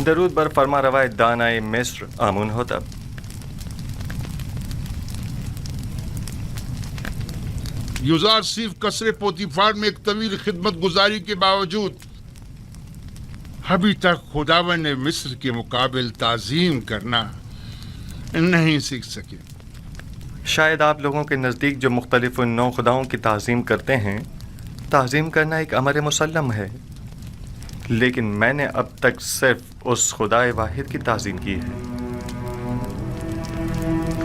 درود بر فرما روای دانای مصر آمون ہوتب. یوزارسیف قصر پوتیفار میں ایک طویل خدمت گزاری کے باوجود ابھی تک خداوند نے مصر کے مقابل تعظیم کرنا نہیں سیکھ سکے. شاید آپ لوگوں کے نزدیک جو مختلف نو خداؤں کی تعظیم کرتے ہیں، تعظیم کرنا ایک امر مسلم ہے، لیکن میں نے اب تک صرف اس خدائے واحد کی تعظیم کی ہے،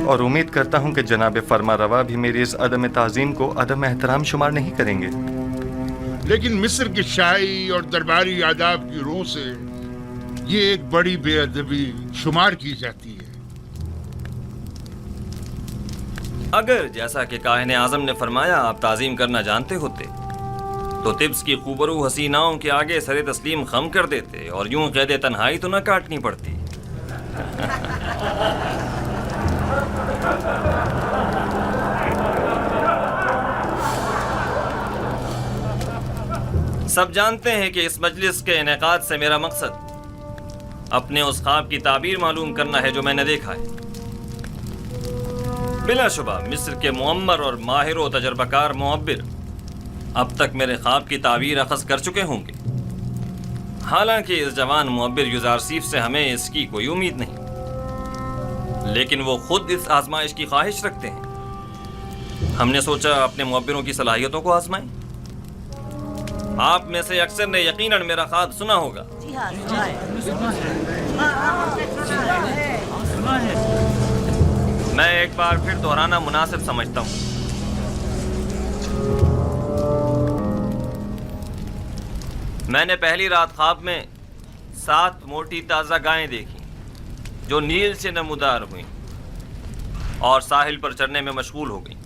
اور امید کرتا ہوں کہ جناب فرما روا بھی میری اس عدم تعظیم کو عدم احترام شمار نہیں کریں گے. لیکن مصر کے شاہی اور درباری آداب کی روح سے یہ ایک بڑی بے ادبی شمار کی جاتی ہے. اگر جیسا کہ کاہن اعظم نے فرمایا آپ تعظیم کرنا جانتے ہوتے تو طبس کی خوبرو حسیناؤں کے آگے سر تسلیم خم کر دیتے اور یوں قید تنہائی تو نہ کاٹنی پڑتی. سب جانتے ہیں کہ اس مجلس کے انعقاد سے میرا مقصد اپنے اس خواب کی تعبیر معلوم کرنا ہے جو میں نے دیکھا ہے. بلا شبہ مصر کے معمر اور ماہر و تجربہ کار معبر اب تک میرے خواب کی تعبیر اخذ کر چکے ہوں گے، حالانکہ اس جوان معبر یوزارسیف سے ہمیں اس کی کوئی امید نہیں، لیکن وہ خود اس آزمائش کی خواہش رکھتے ہیں. ہم نے سوچا اپنے معبروں کی صلاحیتوں کو آزمائیں. آپ میں سے اکثر نے یقیناً میرا خواب سنا ہوگا. میں ایک بار پھر دہرانا مناسب سمجھتا ہوں. میں نے پہلی رات خواب میں 7 موٹی تازہ گائیں دیکھی جو نیل سے نمودار ہوئیں اور ساحل پر چرنے میں مشغول ہو گئیں.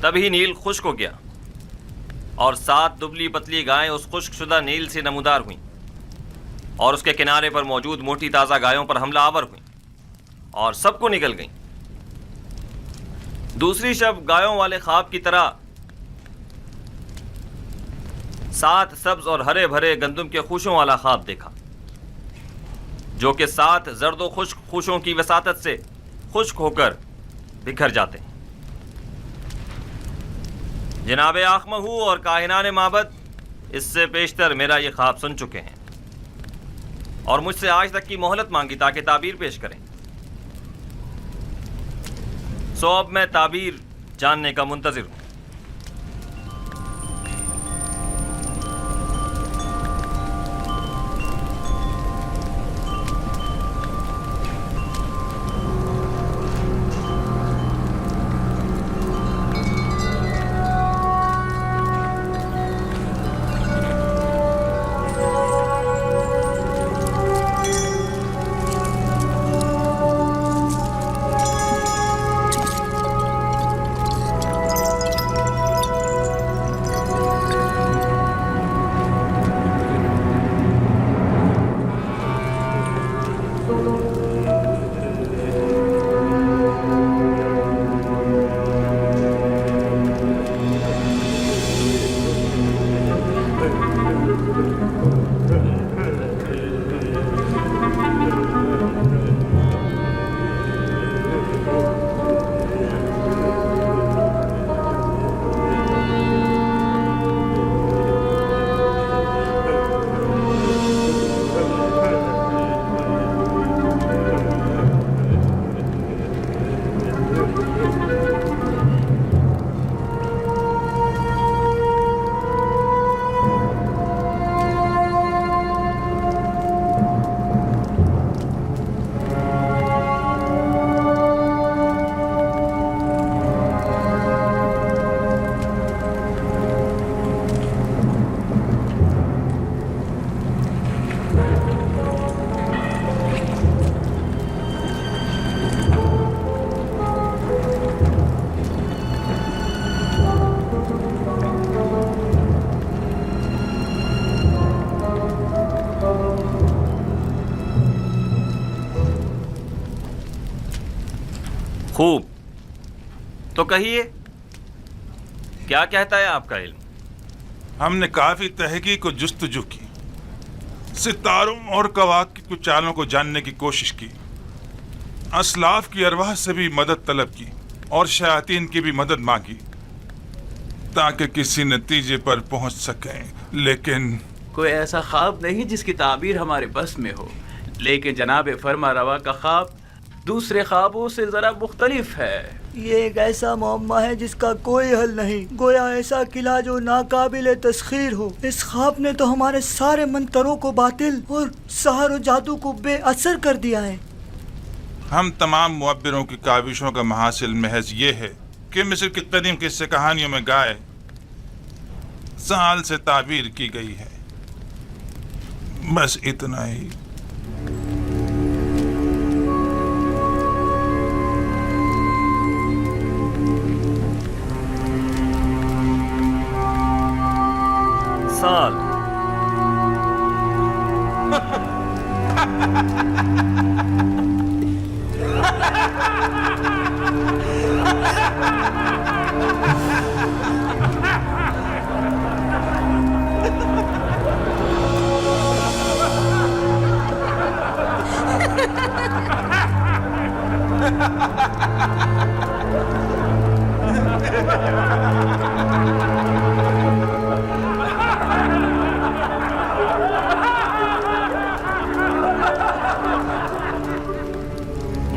تبھی نیل خشک ہو گیا اور 7 دبلی پتلی گائیں اس خشک شدہ نیل سے نمودار ہوئیں اور اس کے کنارے پر موجود موٹی تازہ گایوں پر حملہ آور ہوئیں اور سب کو نگل گئیں. دوسری شب گایوں والے خواب کی طرح 7 سبز اور ہرے بھرے گندم کے خوشوں والا خواب دیکھا جو کہ 7 زرد و خشک خوشوں کی وساطت سے خشک ہو کر بکھر جاتے ہیں. جناب آخمہو اور کاہنان معبد اس سے بیشتر میرا یہ خواب سن چکے ہیں اور مجھ سے آج تک کی مہلت مانگی تاکہ تعبیر پیش کریں. سو اب میں تعبیر جاننے کا منتظر ہوں. خوب، تو کہیے کیا کہتا ہے آپ کا علم؟ ہم نے کافی تحقیق و جستجو کی ستاروں اور کواکب کی چالوں کو جاننے کی کوشش کی، اسلاف کی ارواح سے بھی مدد طلب کی اور شیاطین کی بھی مدد مانگی تاکہ کسی نتیجے پر پہنچ سکیں، لیکن کوئی ایسا خواب نہیں جس کی تعبیر ہمارے بس میں ہو، لیکن جناب فرما روا کا خواب دوسرے خوابوں سے ذرا مختلف ہے۔ یہ ایک ایسا معمہ ہے جس کا کوئی حل نہیں، گویا ایسا قلعہ جو ناقابل تسخیر ہو۔ اس خواب نے تو ہمارے سارے منتروں کو باطل اور سحر و جادو کو بے اثر کر دیا ہے۔ ہم تمام معبروں کی کاوشوں کا محاصل محض یہ ہے کہ مصر کی قدیم قصے کہانیوں میں گائے سال سے تعبیر کی گئی ہے، بس اتنا ہی۔ سال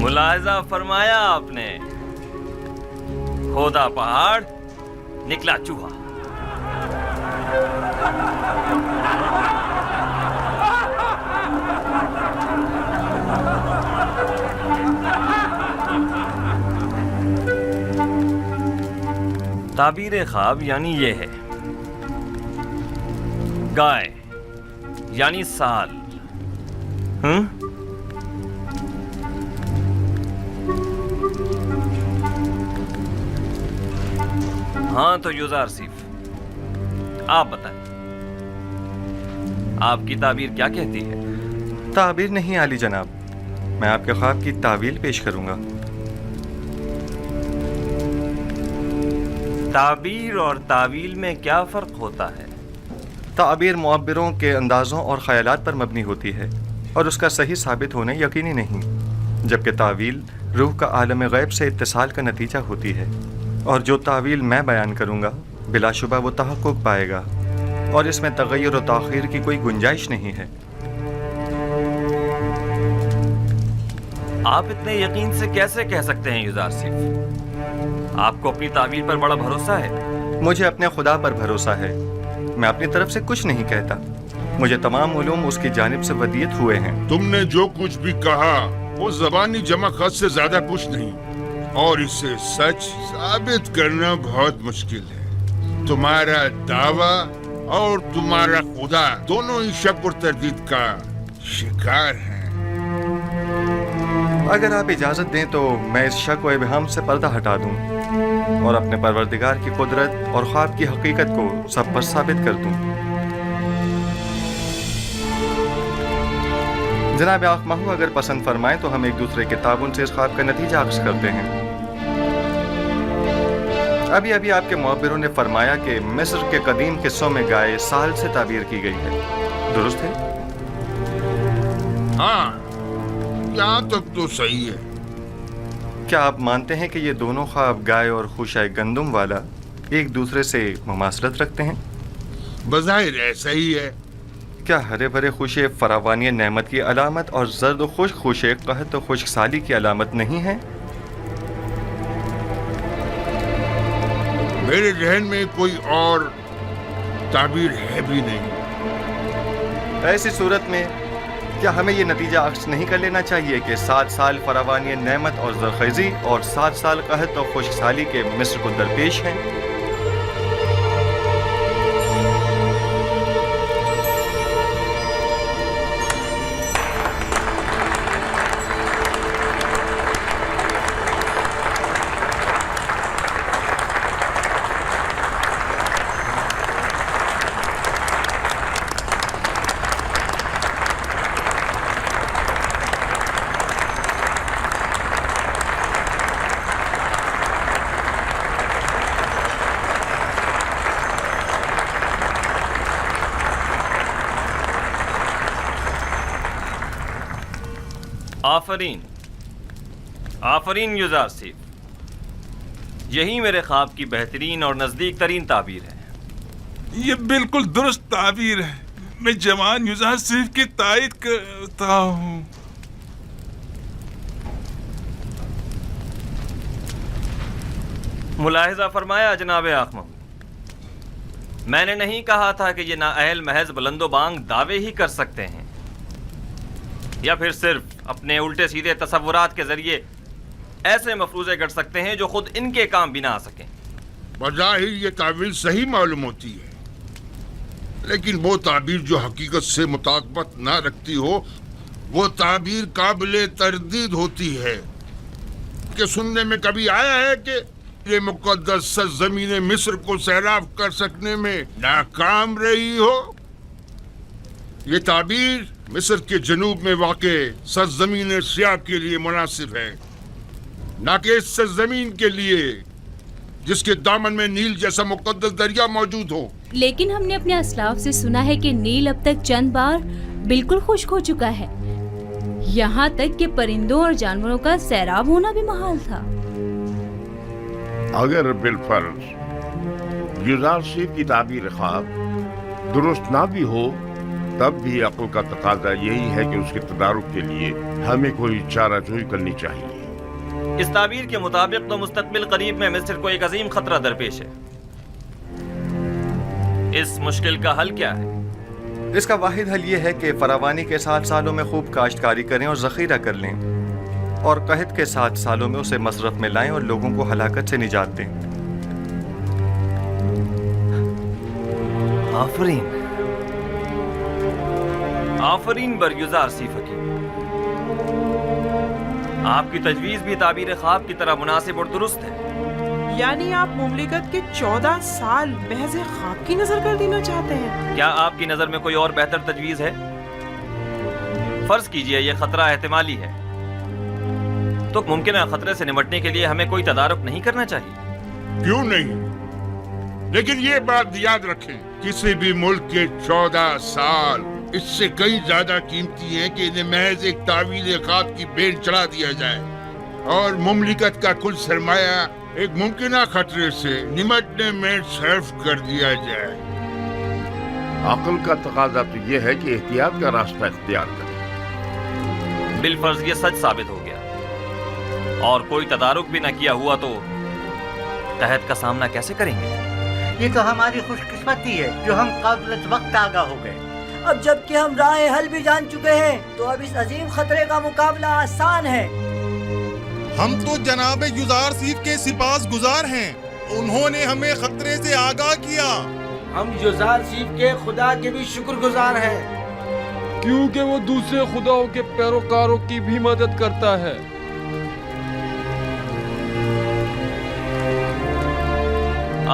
ملاحظہ فرمایا آپ نے، کھودا پہاڑ نکلا چوہا۔ تعبیر خواب یعنی یہ ہے، گائے یعنی سال۔ ہاں تو یوزار سیف، آپ بتائیں آپ کی تعبیر کیا کہتی ہے؟ تعبیر نہیں عالی جناب، میں آپ کے خواب کی تعویل پیش کروں گا۔ تعبیر اور تعویل میں کیا فرق ہوتا ہے؟ تعبیر معبروں کے اندازوں اور خیالات پر مبنی ہوتی ہے اور اس کا صحیح ثابت ہونا یقینی نہیں، جبکہ تعویل روح کا عالم غیب سے اتصال کا نتیجہ ہوتی ہے، اور جو تعویل میں بیان کروں گا بلا شبہ وہ تحقق پائے گا اور اس میں تغیر و تاخیر کی کوئی گنجائش نہیں ہے۔ آپ اتنے یقین سے کیسے کہہ سکتے ہیں یوزار سیف؟ آپ کو اپنی تعبیر پر بڑا بھروسہ ہے۔ مجھے اپنے خدا پر بھروسہ ہے، میں اپنی طرف سے کچھ نہیں کہتا، مجھے تمام علوم اس کی جانب سے ودیت ہوئے ہیں۔ تم نے جو کچھ بھی کہا وہ زبانی جمع خط سے زیادہ کچھ نہیں، اور اسے سچ ثابت کرنا بہت مشکل ہے۔ تمہارا دعویٰ اور تمہارا خدا دونوں ہی شک اور تردید کا شکار ہیں۔ اگر آپ اجازت دیں تو میں اس شک و ابہام سے پردہ ہٹا دوں اور اپنے پروردگار کی قدرت اور خواب کی حقیقت کو سب پر ثابت کر دوں۔ جناب آنکھ ماہو اگر پسند فرمائیں تو ہم ایک دوسرے کے تعاون سے اس خواب کا نتیجہ اخذ کرتے ہیں۔ ابھی آپ کے معبروں نے فرمایا کہ مصر کے قدیم قصوں میں گائے سال سے تعبیر کی گئی ہے، درست ہے؟ ہاں، یہاں تک تو صحیح ہے۔ کیا آپ مانتے ہیں کہ یہ دونوں خواب گائے اور خوشہ گندم والا ایک دوسرے سے مماثلت رکھتے ہیں؟ بظاہر ایسا ہی ہے۔ کیا ہرے بھرے خوشے فراوانی نعمت کی علامت اور زرد و خشک خوشے قحط و خشک سالی کی علامت نہیں ہیں؟ میرے ذہن میں کوئی اور تعبیر ہے بھی نہیں۔ ایسی صورت میں کیا ہمیں یہ نتیجہ اخذ نہیں کر لینا چاہیے کہ 7 سال فراوانی نعمت اور زرخیزی اور 7 سال قحط اور خشک سالی کے مصر کو درپیش ہیں؟ آفرین آفرین یوزار سیف، یہی میرے خواب کی بہترین اور نزدیک ترین تعبیر ہے۔ یہ بالکل درست تعبیر ہے، میں جوان یوزار سیف کی تائید کرتا ہوں۔ ملاحظہ فرمایا جناب آخ محمود، میں نے نہیں کہا تھا کہ یہ نااہل محض بلند و بانگ دعوے ہی کر سکتے ہیں یا پھر صرف اپنے الٹے سیدھے تصورات کے ذریعے ایسے مفروضے گڑ سکتے ہیں جو خود ان کے کام بھی نہ آ سکیں۔ بظاہر یہ تعبیر صحیح معلوم ہوتی ہے، لیکن وہ تعبیر جو حقیقت سے مطابقت نہ رکھتی ہو وہ تعبیر قابل تردید ہوتی ہے۔ کہ سننے میں کبھی آیا ہے کہ یہ مقدس سرزمین مصر کو سیراب کر سکنے میں ناکام رہی ہو؟ یہ تعبیر مصر کے جنوب میں واقع سرزمین سیاب کے لیے مناسب ہے، نہ کہ اس سرزمین کے لیے جس کے دامن میں نیل جیسا مقدس دریا موجود ہو۔ لیکن ہم نے اپنے اسلاف سے سنا ہے کہ نیل اب تک چند بار بالکل خشک ہو چکا ہے، یہاں تک کہ پرندوں اور جانوروں کا سیراب ہونا بھی محال تھا۔ اگر بالفرض یوزار سیف کی تعبیر خواب درست نہ بھی ہو، تب بھی عقل کا تقاضا یہی ہے کہ اس کے تدارک کے لیے ہمیں کوئی چارہ جوئی کرنی چاہیے۔ اس تعبیر کے مطابق تو مستقبل قریب میں مصر کو ایک عظیم خطرہ درپیش ہے۔ اس مشکل کا حل کیا ہے؟ اس کا واحد حل یہ ہے کہ فراوانی کے 7 سالوں میں خوب کاشتکاری کریں اور ذخیرہ کر لیں، اور قحط کے 7 سالوں میں اسے مصرف میں لائیں اور لوگوں کو ہلاکت سے نجات دیں۔ آفرین آفرین بر یوزار سیف حکیم، آپ کی تجویز بھی تعبیر خواب کی طرح مناسب اور درست ہے۔ یعنی آپ مملکت کے 14 سال محض خواب کی نظر کر دینا چاہتے ہیں؟ کیا آپ کی نظر میں کوئی اور بہتر تجویز ہے؟ فرض کیجئے یہ خطرہ احتمالی ہے، تو ممکنہ خطرے سے نمٹنے کے لیے ہمیں کوئی تدارک نہیں کرنا چاہیے؟ کیوں نہیں؟ لیکن یہ بات یاد رکھیں، کسی بھی ملک کے 14 سال اس سے کئی زیادہ قیمتی ہیں کہ انہیں محض ایک تعویل خواب کی بین چڑھا دیا جائے اور مملکت کا کل سرمایہ ایک ممکنہ خطرے سے نمٹنے میں صرف کر دیا جائے۔ عقل کا تقاضا تو یہ ہے کہ احتیاط کا راستہ اختیار کریں۔ بالفرض یہ سچ ثابت ہو گیا اور کوئی تدارک بھی نہ کیا ہوا تو قحط کا سامنا کیسے کریں گے؟ یہ تو ہماری خوش قسمتی ہے جو ہم قبل وقت آگاہ ہو گئے۔ اب جب کہ ہم راہ حل بھی جان چکے ہیں تو اب اس عظیم خطرے کا مقابلہ آسان ہے۔ ہم تو جناب یوزار سیف کے سپاس گزار ہیں، انہوں نے ہمیں خطرے سے آگاہ کیا۔ ہم یوزار سیف کے خدا کے بھی شکر گزار ہیں، کیونکہ وہ دوسرے خداؤں کے پیروکاروں کی بھی مدد کرتا ہے۔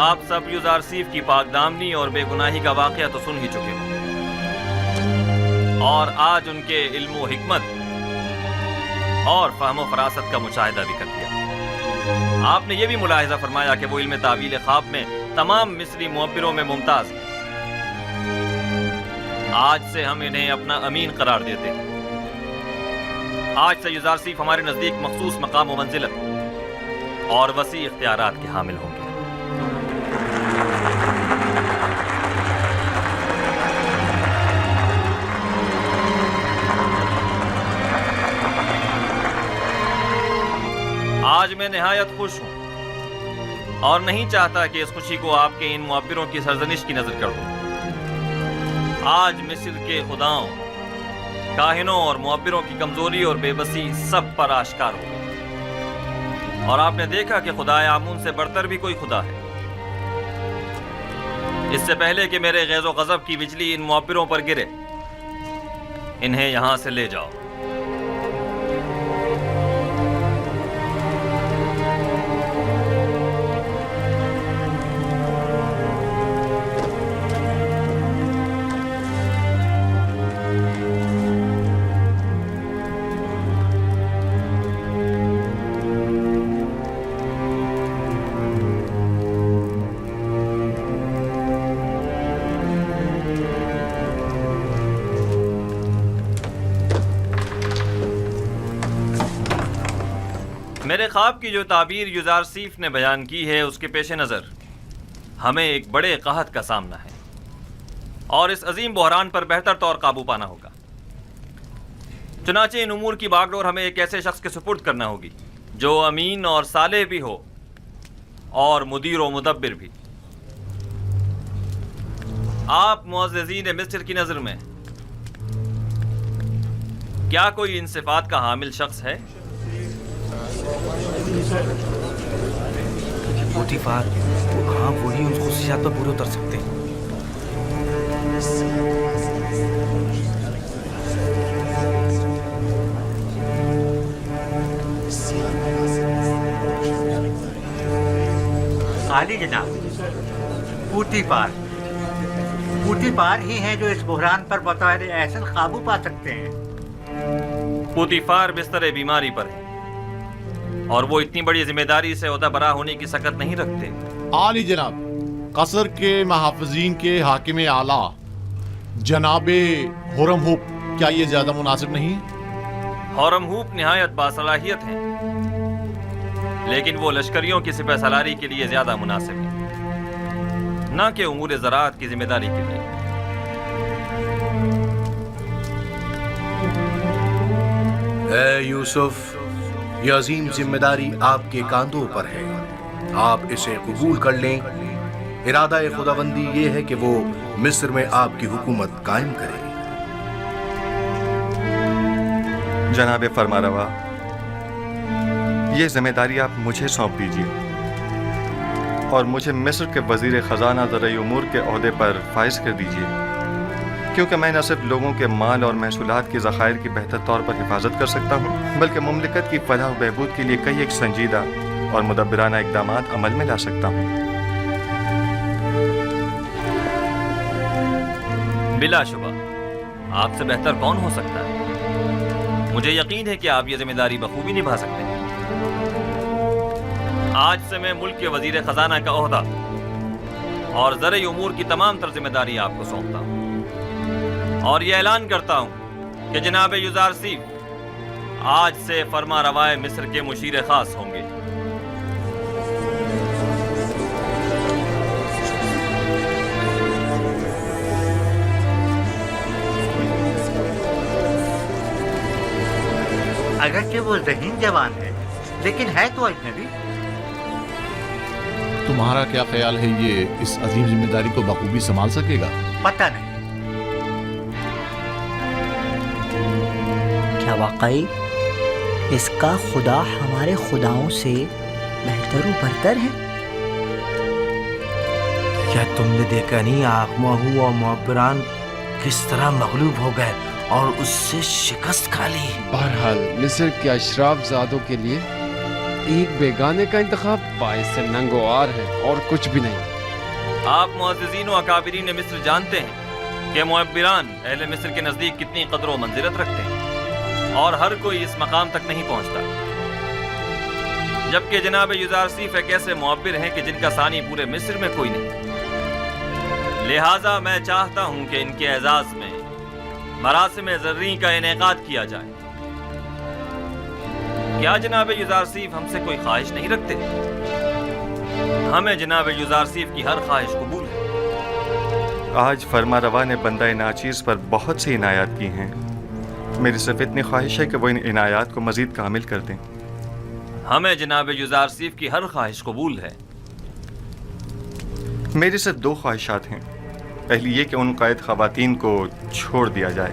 آپ سب یوزار سیف کی پاک دامنی اور بے گناہی کا واقعہ تو سن ہی چکے ہوں، اور آج ان کے علم و حکمت اور فہم و فراست کا مشاہدہ بھی کر لیا۔ آپ نے یہ بھی ملاحظہ فرمایا کہ وہ علم تعویل خواب میں تمام مصری معبروں میں ممتاز ہیں۔ آج سے ہم انہیں اپنا امین قرار دیتے ہیں۔ آج سے یوزار سیف ہمارے نزدیک مخصوص مقام و منزلت اور وسیع اختیارات کے حامل ہوں گے۔ آج میں نہایت خوش ہوں اور نہیں چاہتا کہ اس خوشی کو آپ کے ان معبروں کی سرزنش کی نظر کر دوں۔ آج مصر کے خداؤں، کاہنوں اور معبروں کی کمزوری اور بے بسی سب پر آشکار ہو گئی، اور آپ نے دیکھا کہ خدائے آمون سے بڑھتر بھی کوئی خدا ہے۔ اس سے پہلے کہ میرے غیظ و غضب کی بجلی ان معبروں پر گرے، انہیں یہاں سے لے جاؤ۔ میرے خواب کی جو تعبیر یوزارسیف نے بیان کی ہے اس کے پیش نظر ہمیں ایک بڑے قحط کا سامنا ہے اور اس عظیم بحران پر بہتر طور قابو پانا ہوگا۔ چنانچہ ان امور کی باغ ڈور ہمیں ایک ایسے شخص کے سپرد کرنا ہوگی جو امین اور صالح بھی ہو اور مدیر و مدبر بھی۔ آپ معززین مصر کی نظر میں کیا کوئی ان صفات کا حامل شخص ہے؟ پوتیفار ہاں وہی ان خصوصیات پر پورے اتر سکتے ہیں۔ عالی جناب، پوتیفار ہی ہیں جو اس بحران پر بطور احسن قابو پا سکتے ہیں۔ پوتیفار بستر بیماری پر ہے اور وہ اتنی بڑی ذمہ داری سے عہدہ برا ہونے کی سکت نہیں رکھتے۔ عالی جناب، قصر کے محافظین کے حاکم اعلیٰ جناب ہورم ہوپ، کیا یہ زیادہ مناسب نہیں؟ ہورم ہوپ نہایت باصلاحیت ہیں لیکن وہ لشکریوں کی سپہ سالاری کے لیے زیادہ مناسب ہیں، نہ کہ امور زراعت کی ذمہ داری کے لیے۔ اے یوسف، یہ عظیم ذمہ داری آپ کے کاندھوں پر ہے، آپ اسے قبول کر لیں۔ ارادہ خداوندی یہ ہے کہ وہ مصر میں آپ کی حکومت قائم کرے۔ جناب فرمانروا، یہ ذمہ داری آپ مجھے سونپ دیجیے اور مجھے مصر کے وزیر خزانہ زرعی امور کے عہدے پر فائز کر دیجیے، کیونکہ میں نہ صرف لوگوں کے مال اور محصولات کے ذخائر کی بہتر طور پر حفاظت کر سکتا ہوں بلکہ مملکت کی فلاح و بہبود کے لیے کئی ایک سنجیدہ اور مدبرانہ اقدامات عمل میں لا سکتا ہوں۔ بلا شبہ آپ سے بہتر کون ہو سکتا ہے؟ مجھے یقین ہے کہ آپ یہ ذمہ داری بخوبی نبھا سکتے ہیں۔ آج سے میں ملک کے وزیر خزانہ کا عہدہ اور زرعی امور کی تمام تر ذمہ داری آپ کو سونپتا ہوں اور یہ اعلان کرتا ہوں کہ جناب یوزارسیف آج سے فرما روائے مصر کے مشیر خاص ہوں گے۔ اگرچہ وہ ذہین جوان ہے لیکن ہے تو اجنبی۔ تمہارا کیا خیال ہے یہ اس عظیم ذمہ داری کو بخوبی سنبھال سکے گا؟ پتہ نہیں۔ کیا واقعی اس کا خدا ہمارے خداؤں سے بہتر و برتر ہے؟ کیا تم نے دیکھا نہیں آخماہو اور معبران کس طرح مغلوب ہو گئے اور اس سے شکست کھا لی؟ بہرحال مصر کے اشراف زادوں کے لیے ایک بیگانے کا انتخاب باعث ننگوار ہے اور کچھ بھی نہیں۔ آپ معززین و اکابرین مصر جانتے ہیں کہ معبران اہل مصر کے نزدیک کتنی قدر و منزلت رکھتے ہیں اور ہر کوئی اس مقام تک نہیں پہنچتا، جبکہ جناب یوزارسیف ایک ایسے معبر ہیں کہ جن کا ثانی پورے مصر میں کوئی نہیں۔ لہٰذا میں چاہتا ہوں کہ ان کے اعزاز میں مراسم زرعی کا انعقاد کیا جائے۔ کیا جناب یوزارسیف ہم سے کوئی خواہش نہیں رکھتے؟ ہمیں جناب یوزارسیف کی ہر خواہش قبول ہے۔ آج فرما روا نے بندہ ناچیز پر بہت سی عنایات کی ہیں، میری صرف اتنی خواہش ہے کہ وہ ان عنایات کو مزید کامل کر دیں۔ ہمیں جناب یوزارسیف کی ہر خواہش قبول ہے۔ میری صرف دو خواہشات ہیں، پہلی یہ کہ ان قائد خواتین کو چھوڑ دیا جائے،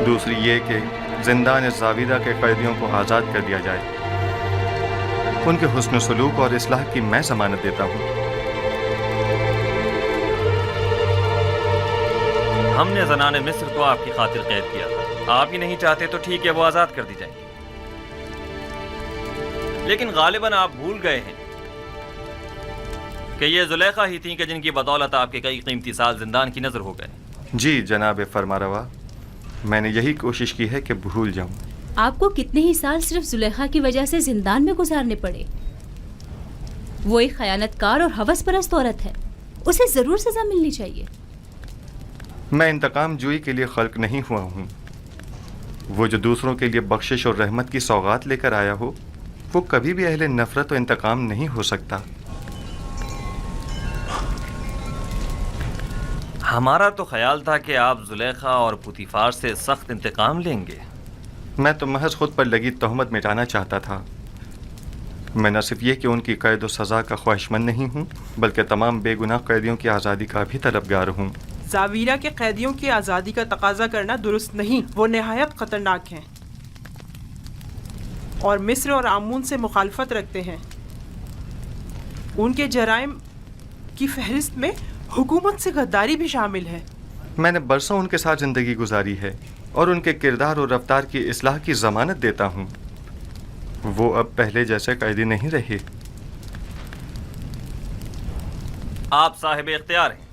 دوسری یہ کہ زندان زاویدہ کے قیدیوں کو آزاد کر دیا جائے۔ ان کے حسن سلوک اور اصلاح کی میں ضمانت دیتا ہوں۔ ہم نے زنان مصر کو آپ کی خاطر قید کیا تھا، آپ ہی نہیں چاہتے تو ٹھیک ہے، وہ آزاد کر دی جائیں، لیکن غالباً آپ بھول گئے ہیں کہ یہ زلیخا ہی تھیں کہ جن کی بدولت آپ کے کئی قیمتی سال زندان کی نظر ہو گئے۔ جی جناب فرمانروا، میں نے یہی کوشش کی ہے کہ بھول جاؤں۔ آپ کو کتنے ہی سال صرف زلیخا کی وجہ سے زندان میں گزارنے پڑے؟ وہ ایک خیانت کار اور ہوس پرست عورت ہے، اسے ضرور سزا ملنی چاہیے۔ میں انتقام جوئی کے لیے خلق نہیں ہوا ہوں. وہ جو دوسروں کے لیے بخشش اور رحمت کی سوغات لے کر آیا ہو وہ کبھی بھی اہل نفرت و انتقام نہیں ہو سکتا. ہمارا تو خیال تھا کہ آپ زلیخا اور پوتیفار سے سخت انتقام لیں گے. میں تو محض خود پر لگی تہمت مٹانا چاہتا تھا. میں نہ صرف یہ کہ ان کی قید و سزا کا خواہشمند نہیں ہوں بلکہ تمام بے گناہ قیدیوں کی آزادی کا بھی طلبگار ہوں. زاویرہ کے قیدیوں کی آزادی کا تقاضا کرنا درست نہیں، وہ نہایت خطرناک ہیں اور مصر اور آمون سے مخالفت رکھتے ہیں. ان کے جرائم کی فہرست میں حکومت سے غداری بھی شامل ہے. میں نے برسوں ان کے ساتھ زندگی گزاری ہے اور ان کے کردار اور رفتار کی اصلاح کی ضمانت دیتا ہوں. وہ اب پہلے جیسے قیدی نہیں رہے. آپ صاحب اختیار ہیں.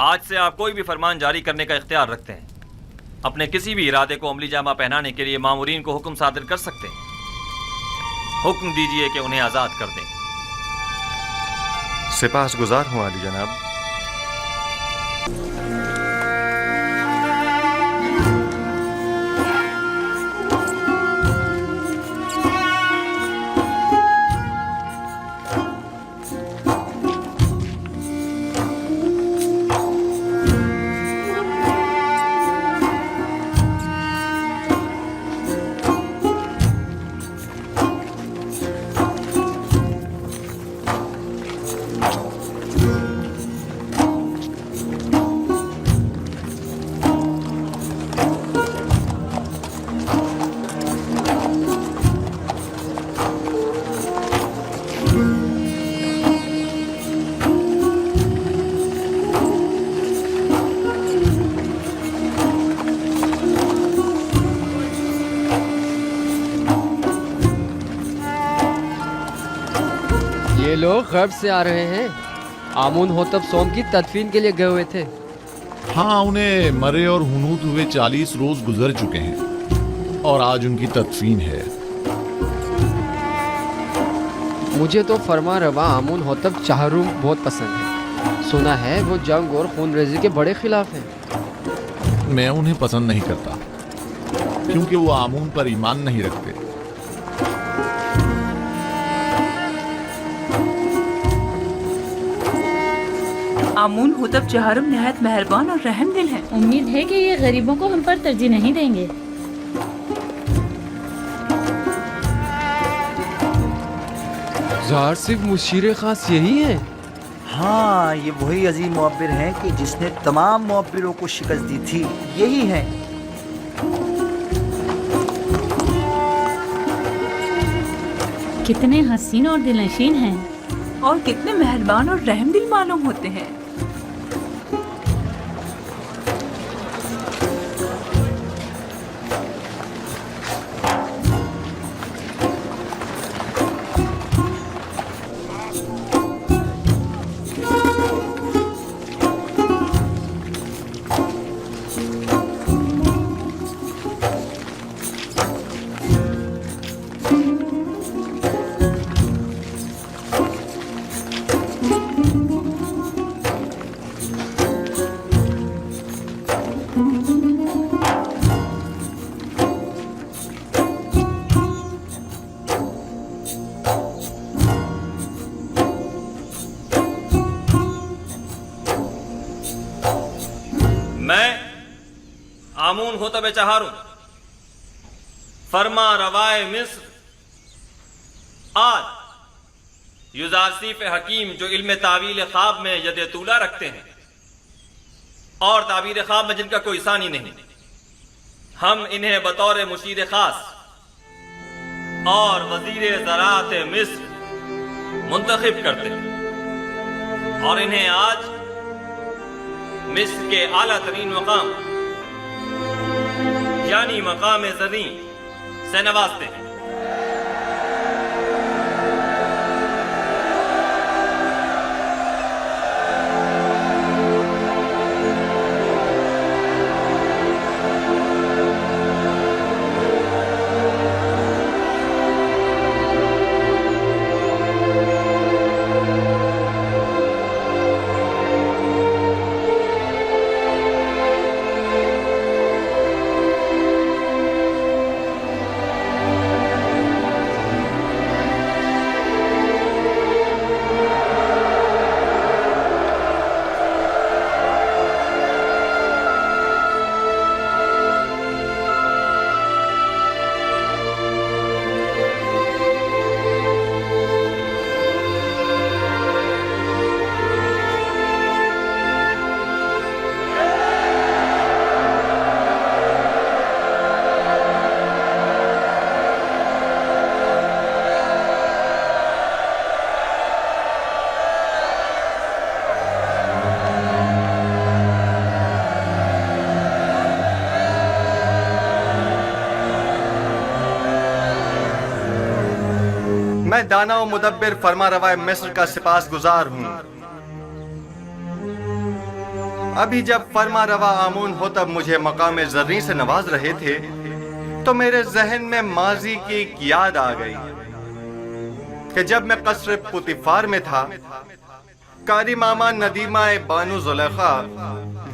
آج سے آپ کوئی بھی فرمان جاری کرنے کا اختیار رکھتے ہیں. اپنے کسی بھی ارادے کو عملی جامہ پہنانے کے لیے مامورین کو حکم صادر کر سکتے ہیں. حکم دیجئے کہ انہیں آزاد کر دیں. سپاس گزار ہوں عالی جناب. یہ لوگ غرب سے آ رہے ہیں. آمون ہوتب سوم کی تدفین کے لیے گئے ہوئے تھے. ہاں انہیں مرے اور ہنود ہوئے 40 روز گزر چکے ہیں اور آج ان کی تدفین ہے. مجھے تو فرما روا آمون ہوتب چہروم بہت پسند ہے. سنا ہے وہ جنگ اور خون ریزی کے بڑے خلاف ہیں. میں انہیں پسند نہیں کرتا کیونکہ وہ آمون پر ایمان نہیں رکھتے. آمون ہوتب چہارم نہایت مہربان اور رحم دل ہیں. امید ہے کہ یہ غریبوں کو ہم پر ترجیح نہیں دیں گے. ظاہر صرف مشیر خاص یہی ہیں. ہاں یہ وہی عظیم معبر ہیں کہ جس نے تمام معبروں کو شکست دی تھی. یہی ہیں. کتنے حسین اور دلنشین ہیں اور کتنے مہربان اور رحم دل معلوم ہوتے ہیں. میں آمون ہوتب چہارم فرما روائے مصر آج یوزارسیف حکیم جو علم تعویل خواب میں ید طولہ رکھتے ہیں اور تعبیر خواب میں جن کا کوئی ثانی نہیں، ہم انہیں بطور مشیر خاص اور وزیر زراعت مصر منتخب کرتے ہیں اور انہیں آج مصر کے اعلیٰ ترین مقام یعنی مقام زریں سے نوازتے ہیں. मैं दाना व मुदब्बिर फरमा रवा मिस्र का सिपास गुजार हूँ। अभी जब फरमा रवा आमून हो तब मुझे मकाम ज़र्री से नवाज रहे थे तो मेरे जहन में माजी की एक याद आ गई कि जब मैं कसर पुतिफार में था, कारी मामा नदीमा बानू जुलेखा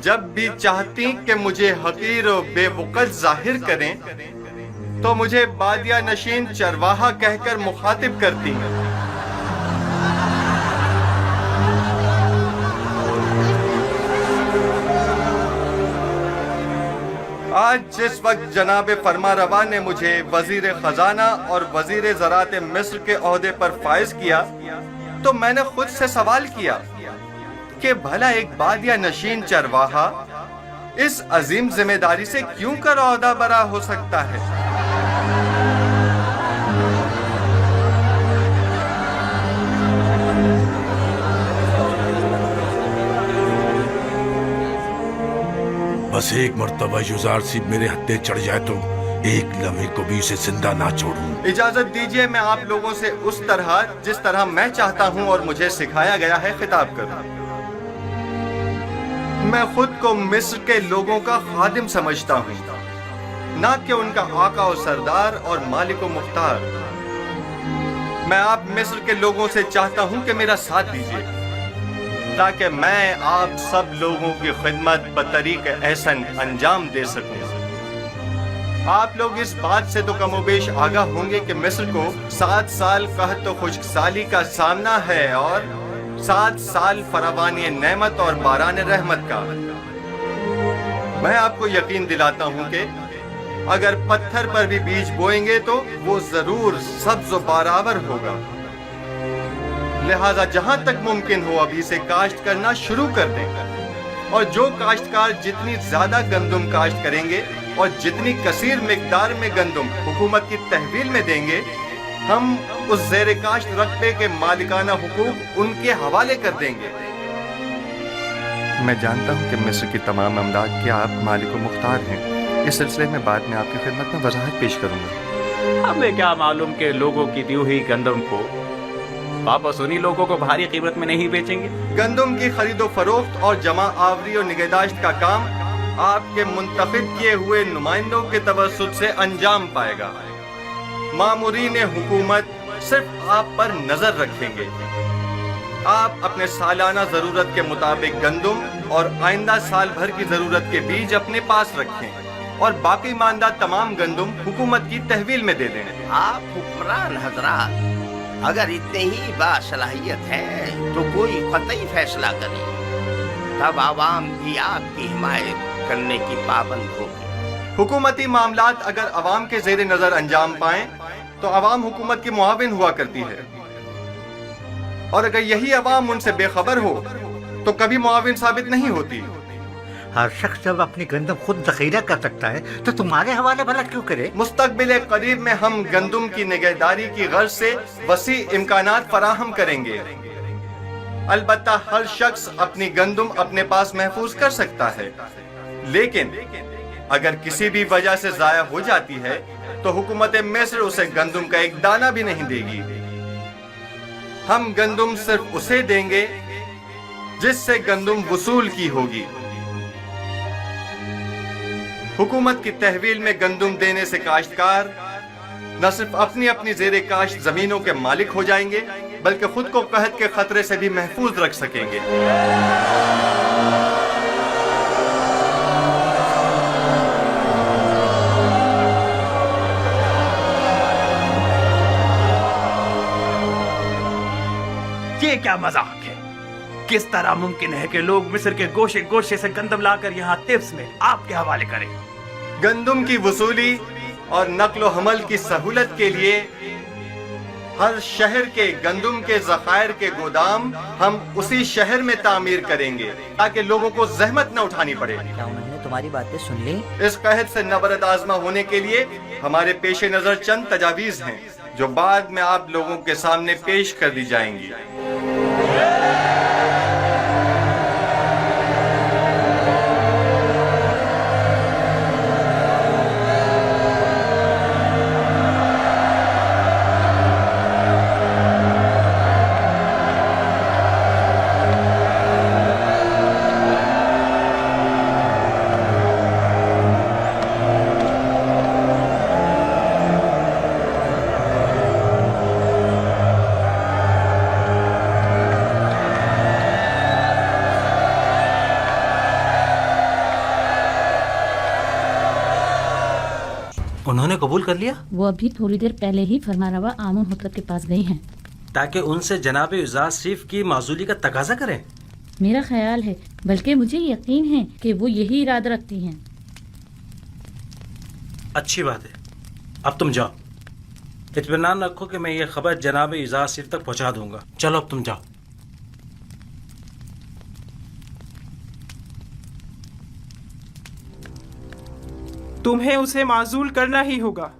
जब भी चाहती कि मुझे हकीर और बेवकत जाहिर करें तो मुझे बादिया नशीन चरवाहा कहकर मुखातिब करती हैं। आज जिस वक्त जनाब फरमा रवा ने मुझे वजीर खजाना और वजीर ज़रात मिस्र के ओहदे पर फाइज किया तो मैंने खुद से सवाल किया कि भला एक बादिया नशीन चरवाहा इस अजीम जिम्मेदारी से क्यों कर ओहदा बरा हो सकता है। बस एक मर्तबा युजार सिर्फ मेरे हत्थे चढ़ जाए तो एक लम्हे को भी उसे जिंदा ना छोड़ूं। इजाजत दीजिए मैं आप लोगों से उस तरह जिस तरह मैं चाहता हूं और मुझे सिखाया गया है खिताब करूं। मैं खुद को मिस्र के लोगों का खादिम समझता हूं, ना कि उनका आका और सरदार और मालिक और मुख्तार। मैं आप मिस्र के लोगों से चाहता हूं कि मेरा साथ दीजिए ताकि मैं आप सब लोगों की खिदमत बतरीक एहसन अंजाम दे सकूं। आप लोग इस बात से तो कमोबेश आगाह होंगे कि मिस्र को 7 साल कहत तो खुश्कसाली का सामना है और 7 साल फरावानी नेमत और बारान रहमत का। मैं आपको यकीन दिलाता हूं कि अगर पत्थर पर भी बीज बोएंगे तो वो जरूर सब्ज व बाराबर होगा। लिहाजा जहां तक मुमकिन हो अभी से काश्त करना शुरू कर दें और जो काश्तकार जितनी ज्यादा गंदुम काश्त करेंगे और जितनी कसीर मिकदार में गंदुम हुकूमत की तहवील में देंगे, हम उस ज़ेर काश्त रकबे के मालिकाना हुकूक उनके हवाले कर देंगे। मैं जानता हूं कि मिस्र की तमाम अमलाक के आप मालिक व मुख्तार हैं। इस सिलसिले में बाद में आपकी खिदमत में वजाहत पेश करूंगा। हमें क्या मालूम कि लोगों की दी हुई गंदम को वापस उन्हीं लोगों को भारी कीमत में नहीं बेचेंगे। गंदम की खरीदो फरोख्त और जमा आवरी और निगहदाश्त का काम आपके मुंतखब किए हुए नुमाइंदों के तवस्सुत से अंजाम पाएगा। मामूरीन हुकूमत सिर्फ आप पर नजर रखेंगे। आप अपने सालाना जरूरत के मुताबिक गंदम और आइंदा साल भर की जरूरत के बीज अपने पास रखें और बाकी मानदा तमाम गंदम हुकूमत की तहवील में दे दें। आप हुक्मरान हजरात अगर इतने ही बासलाहियत है तो कोई कतई फैसला करें, तब आवाम भी आपकी हिमायत करने की पाबंद होगी। हुकूमती मामलात अगर अवाम के जेर नजर अंजाम पाएं तो अवाम हुकूमत की मुआविन हुआ करती है और अगर यही अवाम उनसे बेखबर हो तो कभी मुआविन साबित नहीं होती। हर शख्स जब अपनी गंदम खुद जखीरा कर सकता है तो तुम्हारे हवाले भला क्यों करे। मुस्तकबिल करीब में हम गंदम की निगहदारी की गर्ज से वसी इम्कानात फराहम करेंगे। अलबत्ता हर शख्स अपनी गंदम अपने पास महफूज कर सकता है, लेकिन अगर किसी भी वजह से जाया हो जाती है तो हुकूमत मिस्र उसे गंदम का एक दाना भी नहीं देगी। हम गंदम सिर्फ उसे देंगे जिससे गंदम वसूल की होगी। हुकूमत की तहवील में गंदम देने से काश्तकार न सिर्फ अपनी अपनी ज़ेरे काश्त जमीनों के मालिक हो जाएंगे बल्कि खुद को कहत के खतरे से भी महफूज रख सकेंगे। ये क्या मजाक है। किस तरह मुमकिन है कि लोग मिस्र के गोशे गोशे से गंदम लाकर यहाँ तिब्स में आपके हवाले करें। गंदम की वसूली और नक्लो हमल की सहूलत के लिए हर शहर के गंदम के ज़खायर के गोदाम हम उसी शहर में तामीर करेंगे ताकि लोगों को जहमत न उठानी पड़े। क्या उन्होंने तुम्हारी बातें सुन ली? इस कहत से नबरद आजमा होने के लिए हमारे पेशे नजर चंद तजावीज हैं जो बाद में आप लोगों के सामने पेश कर दी जाएंगी। कबूल कर लिया? वो अभी थोड़ी देर पहले ही फरमारवा आमुन हुतब के पास गई हैं ताकि उनसे जनाब युज़ार सीफ की माजूली का तकाजा करें। मेरा ख्याल है, बल्कि मुझे यकीन है कि वो यही इरादा रखती हैं। अच्छी बात है, अब तुम जाओ। इत्मीनान रखो कि मैं ये खबर जनाब युज़ार सीफ तक पहुंचा दूंगा। चलो अब तुम जाओ। तुम्हें उसे माजूल करना ही होगा।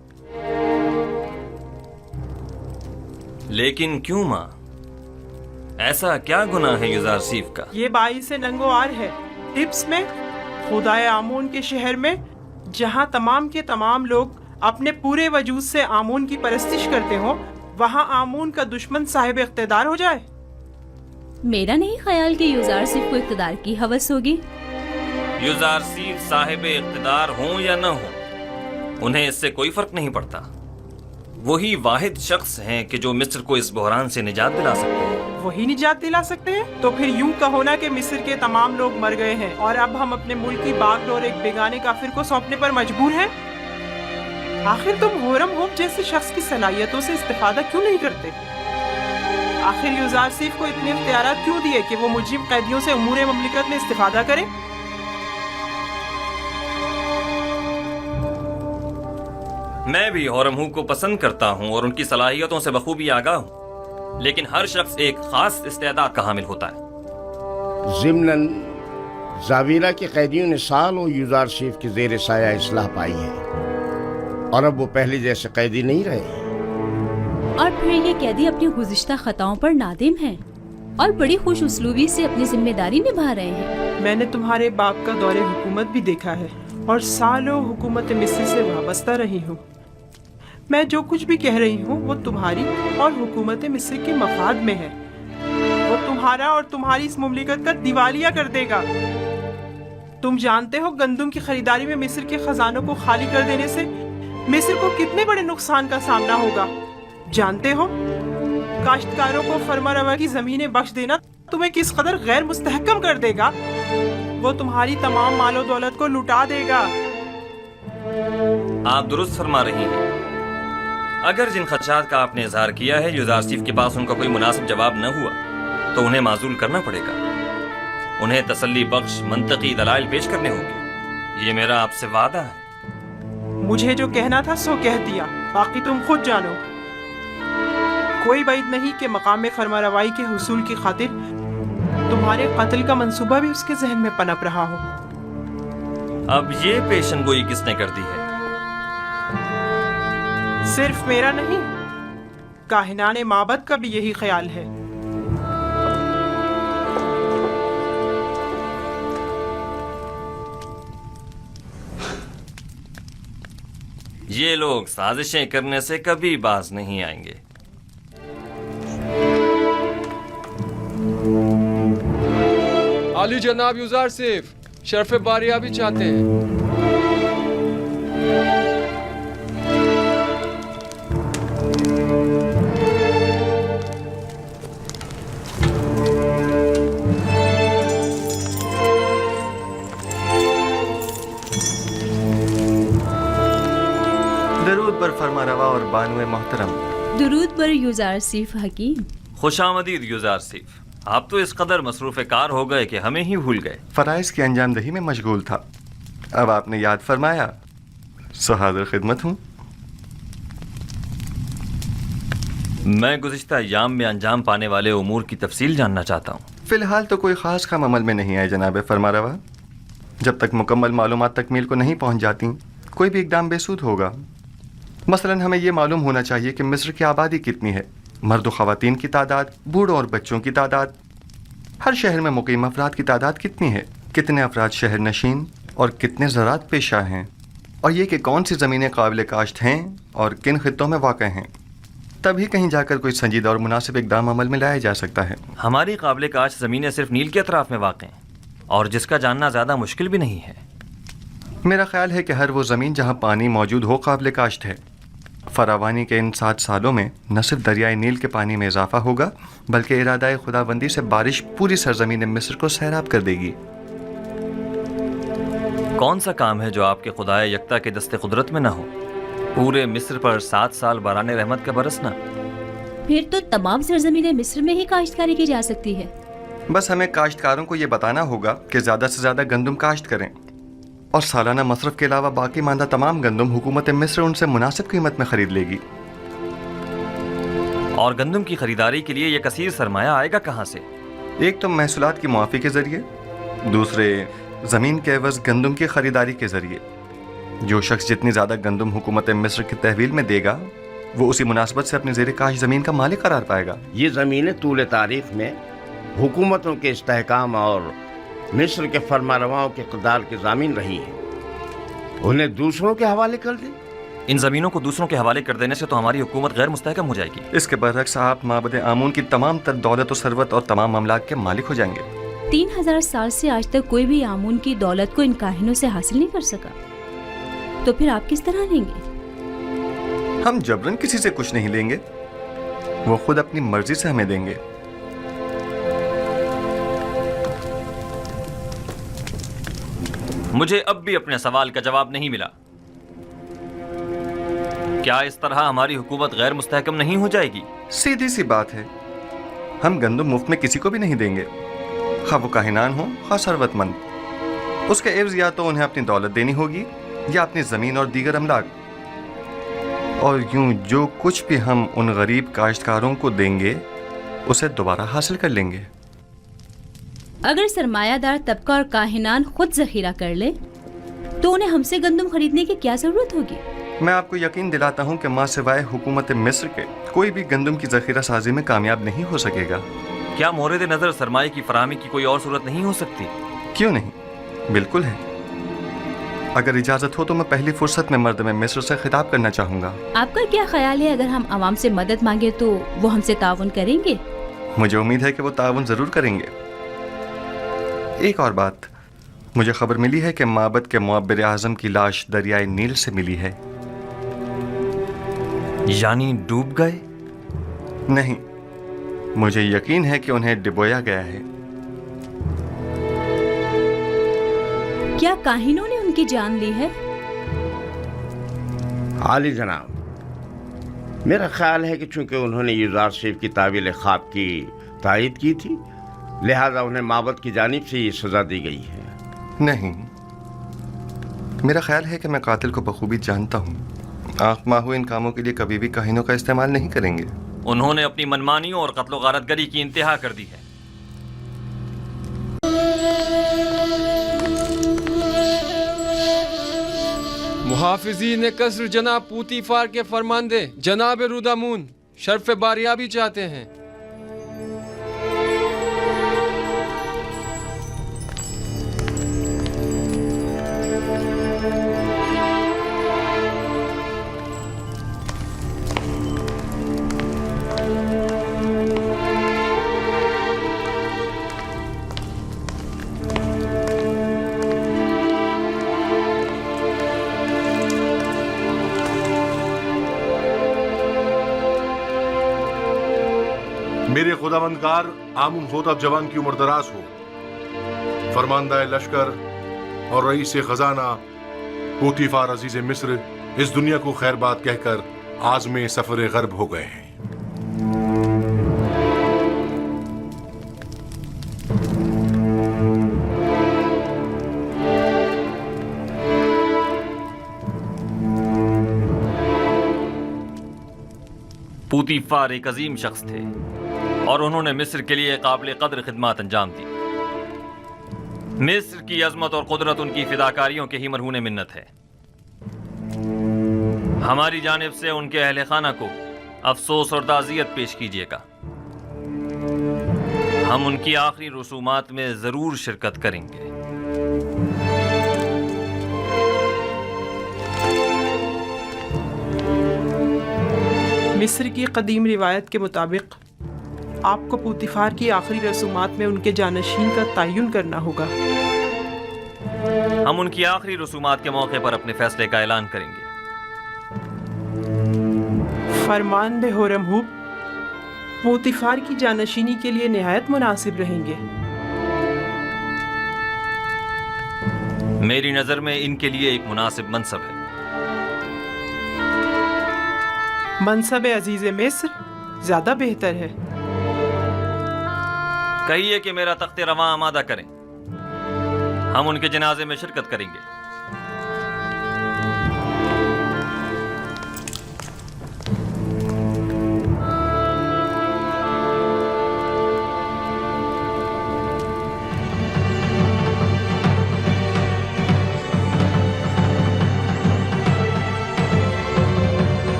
लेकिन क्यों माँ? ऐसा क्या गुनाह है युज़ार सीफ का? ये बाइस नंगोआर है। टिप्स में खुदाए आमून के शहर में, जहाँ तमाम के तमाम लोग अपने पूरे वजूद से आमून की परस्तिश करते हो, वहाँ आमून का दुश्मन साहिब इख्तिदार हो जाए। मेरा नहीं ख्याल कि युज़ार सीफ को इख्तिदार की हवस होगी। युज़ार सीफ साहिब इख्तिदार हों या न हों, उन्हें इससे कोई फर्क नहीं पड़ता। वही वाहिद शख्स हैं कि जो मिस्र को इस बहरान से निजात दिला सकते हैं। वही निजात दिला सकते हैं? तो फिर यूं कहो ना कि मिस्र के तमाम लोग मर गए हैं और अब हम अपने मुल्क की बागडोर एक बेगाने काफिर को सौंपने पर मजबूर हैं। आखिर तुम होरम होप जैसे शख्स की सलाहियतों से इस्तेफादा क्यों नहीं करते? आखिर युज़ार सीफ को इतने इख्तियारात क्यों दिए कि वो मुजरिम कैदियों से उमूर ममलिकत में इस्तेफादा करे? मैं भी होरमहू को पसंद करता हूँ और उनकी सलाहियतों से बखूबी आगाह हूँ, लेकिन हर शख्स एक खास इस्तेदाद का हामिल होता है। ज़िम्नन ज़ावीरा के कैदियों ने सालों युज़ार सीफ के ज़ेर साया इस्लाह पाई है और अब वो पहले जैसे कैदी नहीं रहे। और फिर ये कैदी अपनी गुज़िश्ता खताओं पर नादिम हैं और बड़ी खुश उसलूबी से अपनी जिम्मेदारी निभा रहे हैं। मैंने तुम्हारे बाप का दौरे हुकूमत भी देखा है और सालों हुकूमत मिस्र से वाबस्ता रही हूँ। मैं जो कुछ भी कह रही हूँ वो तुम्हारी और हुकूमत मिस्र के मफाद में है। वो तुम्हारा और तुम्हारी इस मुमलिकत का दिवालिया कर देगा। तुम जानते हो गंदम की खरीदारी में मिस्र के खजानों को खाली कर देने से मिस्र को कितने बड़े नुकसान का सामना होगा। जानते हो काश्तकारों को फरमा रवा की जमीनें बख्श देना तुम्हें किस कदर गैर मुस्तहकम कर देगा। वो तुम्हारी तमाम मालो दौलत को लुटा देगा। आप दुरुस्त फरमा रही हैं। अगर जिन खदशात का आपने इजहार किया है युज़ार सीफ के पास उनका कोई मुनासिब जवाब न हुआ तो उन्हें माजूल करना पड़ेगा। उन्हें तसल्ली बख्श मंतकी दलाइल पेश करने होंगे। ये मेरा आपसे वादा है। मुझे जो कहना था सो कह दिया, बाकी तुम खुद जानो। कोई बैद नहीं कि मकाम फरमा रवाई के हुसूल की खातिर तुम्हारे कत्ल का मंसूबा भी उसके जहन में पनप रहा हो। अब ये पेशनगोई किसने कर दी है? सिर्फ मेरा नहीं, काहिनाने माबद का भी यही ख्याल है। ये लोग साजिशें करने से कभी बाज नहीं आएंगे। आली जनाब युज़ार सीफ शर्फ बारिया भी चाहते हैं। दरूद बर फरमा रवा और बानुए मोहतरम। दुरूद बर युज़ार सीफ हकीम। खुशामदीद युज़ार सीफ। आप तो इस कदर मसरूफ़ कार हो गए कि हमें ही भूल गए। फ़राइज़ की अंजामदही में मशगूल था। अब आपने याद फरमाया, सो हाज़िर खिदमत हूँ। मैं गुज़िश्ता अय्याम में अंजाम पाने वाले उमूर की तफसील जानना चाहता हूँ। फ़िलहाल तो कोई ख़ास काम अमल में नहीं आए जनाब फरमा रवा। जब तक मुकम्मल मालूमात तकमील को नहीं पहुँच जाती कोई भी इक़दाम बेसूद होगा। मसलन हमें ये मालूम होना चाहिए कि मिस्र की आबादी कितनी है, मर्द व ख़वातीन की तादाद, बूढ़ों और बच्चों की तादाद, हर शहर में मुकीम अफराद की तादाद कितनी है, कितने अफराद शहर नशीन और कितने ज़राअत पेशा हैं, और ये कि कौन सी ज़मीनें काबिल काश्त हैं और किन खित्तों में वाक़ हैं। तभी कहीं जाकर कोई संजीदा और मुनासिब इक़दाम अमल में लाया जा सकता है। हमारी काबिल काश्त ज़मीनें सिर्फ नील के अतराफ़ में वाक़ हैं और जिसका जानना ज़्यादा मुश्किल भी नहीं है। मेरा ख्याल है कि हर वो ज़मीन जहाँ पानी मौजूद हो काबिल काश्त है। फरावानी के इन 7 सालों में न सिर्फ दरियाए नील के पानी में इजाफा होगा बल्कि इरादा खुदाबंदी से बारिश पूरी सरजमीन मिस्र को सैराब कर देगी। कौन सा काम है जो आपके खुदाए यकता के दस्ते कुदरत में न हो? पूरे मिस्र पर 7 साल बराने रहमत का बरसना। फिर तो तमाम सरजमीनें मिस्र में ही काश्तकारी की जा सकती है। बस हमें काश्तकारों को ये बताना होगा कि ज़्यादा से ज़्यादा गंदम काश्त करें और सालाना मसरफ के अलावा बाकी मांदा तमाम गंदम हुकूमत मिस्र उनसे मुनासिब कीमत में खरीद लेगी। और गंदम की खरीदारी के लिए ये कसीर सरमाया आएगा कहाँ से? एक तो महसूलात की मुआफ़ी के ज़रिए, दूसरे ज़मीन के एवज़ गंदम की खरीदारी के ज़रिए। जो शख्स जितनी ज़्यादा गंदम हुकूमत मिस्र की तहवील में देगा वो उसी मुनासबत से अपनी ज़ेर काश ज़मीन का मालिक करार पाएगा। ये ज़मीनें तूल तारीख में हुकूमतों के इस्तेहकाम और मिस्र के फरमारवाओं के इक़्तिदार की ज़मीन रही हैं। उन्हें दूसरों के हवाले कर दें। इन ज़मीनों को दूसरों के हवाले कर देने से तो हमारी हुकूमत गैर मुस्तहकम हो जाएगी। इसके बरअक्स आप माबद आमून की तमाम तर दौलत और सरवत और तमाम अमलाक के मालिक हो जाएंगे। 3000 साल से आज तक कोई भी आमून की दौलत को इन काहिनों से हासिल नहीं कर सका, तो फिर आप किस तरह लेंगे? हम जबरन किसी से कुछ नहीं लेंगे, वो खुद अपनी मर्जी से हमें देंगे। मुझे अब भी अपने सवाल का जवाब नहीं मिला। क्या इस तरह हमारी हुकूमत गैर मुस्तहकम नहीं हो जाएगी? सीधी सी बात है, हम गंदम मुफ्त में किसी को भी नहीं देंगे, खा वो काहिनान हो खा सरवतमंद। उसके एवज या तो उन्हें अपनी दौलत देनी होगी या अपनी ज़मीन और दीगर अमलाक। और यूं जो कुछ भी हम उन गरीब काश्तकारों को देंगे उसे दोबारा हासिल कर लेंगे। अगर सरमायादार तबका और काहिनान खुद ज़ख़ीरा कर ले तो उन्हें हमसे गंदम खरीदने की क्या ज़रूरत होगी? मैं आपको यकीन दिलाता हूं कि मां सिवाय हुकूमत मिस्र के कोई भी गंदम की ज़ख़ीरा साजी में कामयाब नहीं हो सकेगा। क्या मोरद नज़र सरमाए की फराहमी की कोई और सूरत नहीं हो सकती? क्यों नहीं, बिल्कुल है। अगर इजाज़त हो तो मैं पहली फुर्सत में मर्द में मिस्र से खिताब करना चाहूँगा। आपका क्या ख्याल है, अगर हम आवाम से मदद मांगे तो वो हमसे ताउन करेंगे? मुझे उम्मीद है कि वो ताउन ज़रूर करेंगे। एक और बात, मुझे खबर मिली है कि माबद के मुअब्बिर आज़म की लाश दरियाए नील से मिली है। यानी डूब गए? नहीं, मुझे यकीन है कि उन्हें डिबोया गया है। क्या काहिनों ने उनकी जान ली है? आली जनाब, मेरा ख्याल है कि चूंकि उन्होंने यूज़ारशिप की तावील ख्वाब की तायद की थी, लिहाजा उन्हें माबद की जानिब से ये सज़ा दी गई है। नहीं, मेरा ख्याल है कि मैं कातिल को बखूबी जानता हूँ। आँख माहू इन कामों के लिए कभी भी काहिनों का इस्तेमाल नहीं करेंगे। उन्होंने अपनी मनमानियों और कत्लो गारतगरी की इंतहा कर दी है। मुहाफिजीन कसर जनाब पूतीफार के फरमांदे जनाब रुदामून शर्फ बारियाबी चाहते हैं। मेरे खुदावंदगार आमुन होतब जवान की उम्र दराज हो। फरमानदा लश्कर और रईस खजाना पूतीफार अजीज मिस्र इस दुनिया को खैर बात कहकर आज़मे सफर गर्ब हो गए हैं। पूतीफार एक अजीम शख्स थे और उन्होंने मिस्र के लिए काबिल कद्र खिदमत अंजाम दी। मिस्र की अजमत और कुदरत उनकी फिदाकारियों के ही मरहून मिन्नत है। हमारी जानिब से उनके अहले खाना को अफसोस और ताज़ियत पेश कीजिएगा। हम उनकी आखिरी रसूमात में ज़रूर शिरकत करेंगे। मिस्र की कदीम रिवायत के मुताबिक आपको पूतीफार की आखिरी रसूमात में उनके जानशीन का तयन करना होगा। हम उनकी आखिरी रसूमात के मौके पर अपने फैसले का ऐलान करेंगे। फरमान बे होरमहूब पूतीफार की जानशीनी के लिए निहायत मुनासिब रहेंगे। मेरी नज़र में इनके लिए एक मुनासिब मनसब है। मनसब अजीज मिस्र ज्यादा बेहतर है। कहिए कि मेरा तख्त रवां आमादा करें, हम उनके जनाजे में शिरकत करेंगे।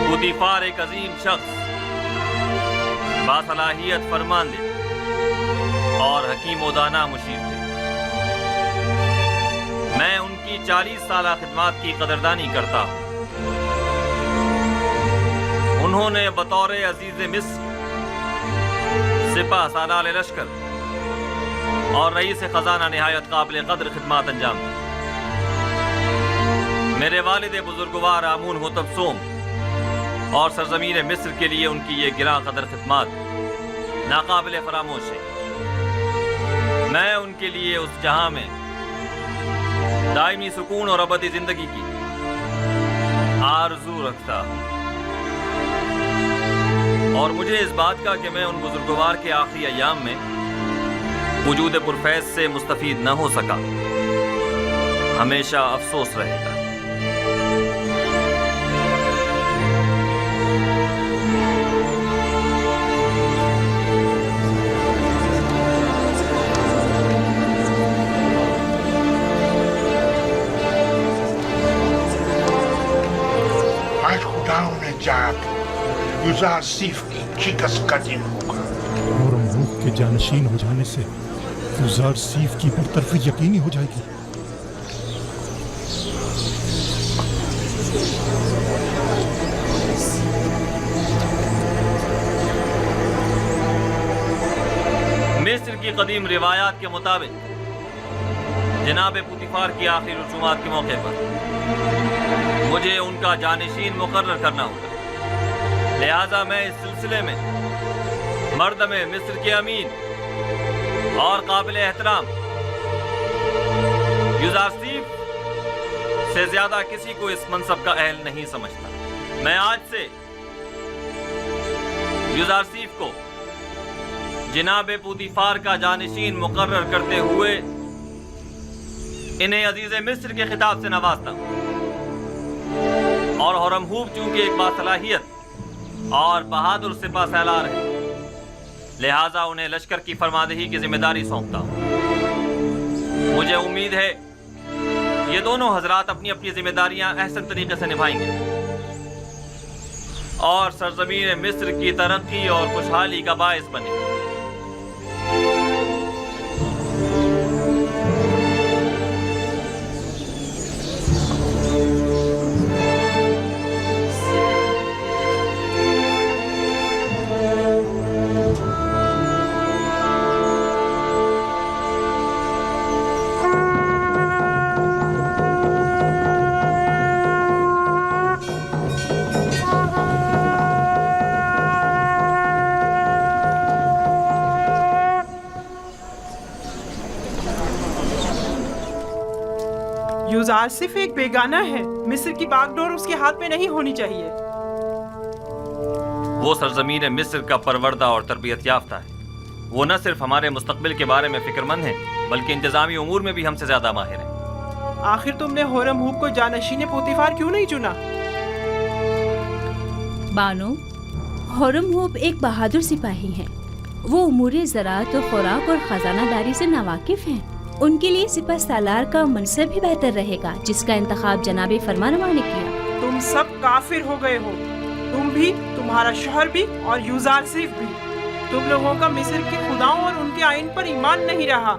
पुतीफार एक अजीम शख्स, बासलाहियत फरमांदे और हकीम व दाना मुशीर थे। मैं उनकी 40 साल खिदमत की कदरदानी करता हूँ। उन्होंने बतौर अजीज मिस्र, सिपह सालार लश्कर और रईस खजाना निहायत काबिल कदर खिदमत अंजाम दी। मेरे वालिद बुजुर्गवार आमून होतब सोम और सरजमीन मिस्र के लिए उनकी ये गिरा कदर खिदमत नाकाबिल फरामोश है। मैं उनके लिए उस जहां में दायमी सुकून और अबदी जिंदगी की आरजू रखता हूं, और मुझे इस बात का कि मैं उन बुजुर्गवार के आखिरी अयाम में वजूद पुरफैज से मुस्तफीद न हो सका, हमेशा अफसोस रहेगा। यूज़ारसीफ की शिकस्त का दिन होगा। होरमहूब के जानशीन हो जाने से यूज़ारसीफ की बरतरफी यकीनी हो जाएगी। मिस्र की कदीम रिवायात के मुताबिक जनाब पुतीफार की आखिरी रसूमात के मौके पर मुझे उनका जानशीन मुकर्रर करना होगा। लिहाजा मैं इस सिलसिले में मर्दम मिस्र के अमीन और काबिल एहतराम यूज़ारसीफ से ज्यादा किसी को इस मनसब का अहल नहीं समझता। मैं आज से यूज़ारसीफ को जनाब पुतीफार का जानशीन मुकर्रर करते हुए इन्हें अजीज मिस्र के खिताब से नवाजता हूं, और होरमहूब चूंकि एक बासलाहियत और बहादुर सिपा सलार है, लिहाजा उन्हें लश्कर की फरमादही की जिम्मेदारी सौंपता हूं। मुझे उम्मीद है ये दोनों हजरात अपनी अपनी जिम्मेदारियां अहसन तरीके से निभाएंगे और सरजमीन मिस्र की तरक्की और खुशहाली का बायस बनेंगे। यूज़ारसीफ एक बेगाना है, मिस्र की बागडोर उसके हाथ में नहीं होनी चाहिए। वो सरजमीन मिस्र का परवरदा और तरबियत याफ्ता है। वो न सिर्फ हमारे मुस्तकबिल के बारे में फिक्रमंद है, बल्कि इंतजामी उमूर में भी हमसे ज्यादा माहिर है। आखिर तुमने होरमहूब को जानशीन पुतीफार क्यों नहीं चुना? बानो, होरमहूब एक बहादुर सिपाही हैं। वो उमूर ज़राअत और खुराक और खजानादारी से नावाकिफ हैं। उनके लिए सिपह सालार का मनसब ही बेहतर रहेगा, जिसका इंतखाब जनाबे फरमानवा ने किया। तुम सब काफिर हो गए हो, तुम भी, तुम्हारा शोहर भी और यूज़ारसीफ भी। तुम लोगों का मिस्र के खुदाओं और उनके आइन पर ईमान नहीं रहा।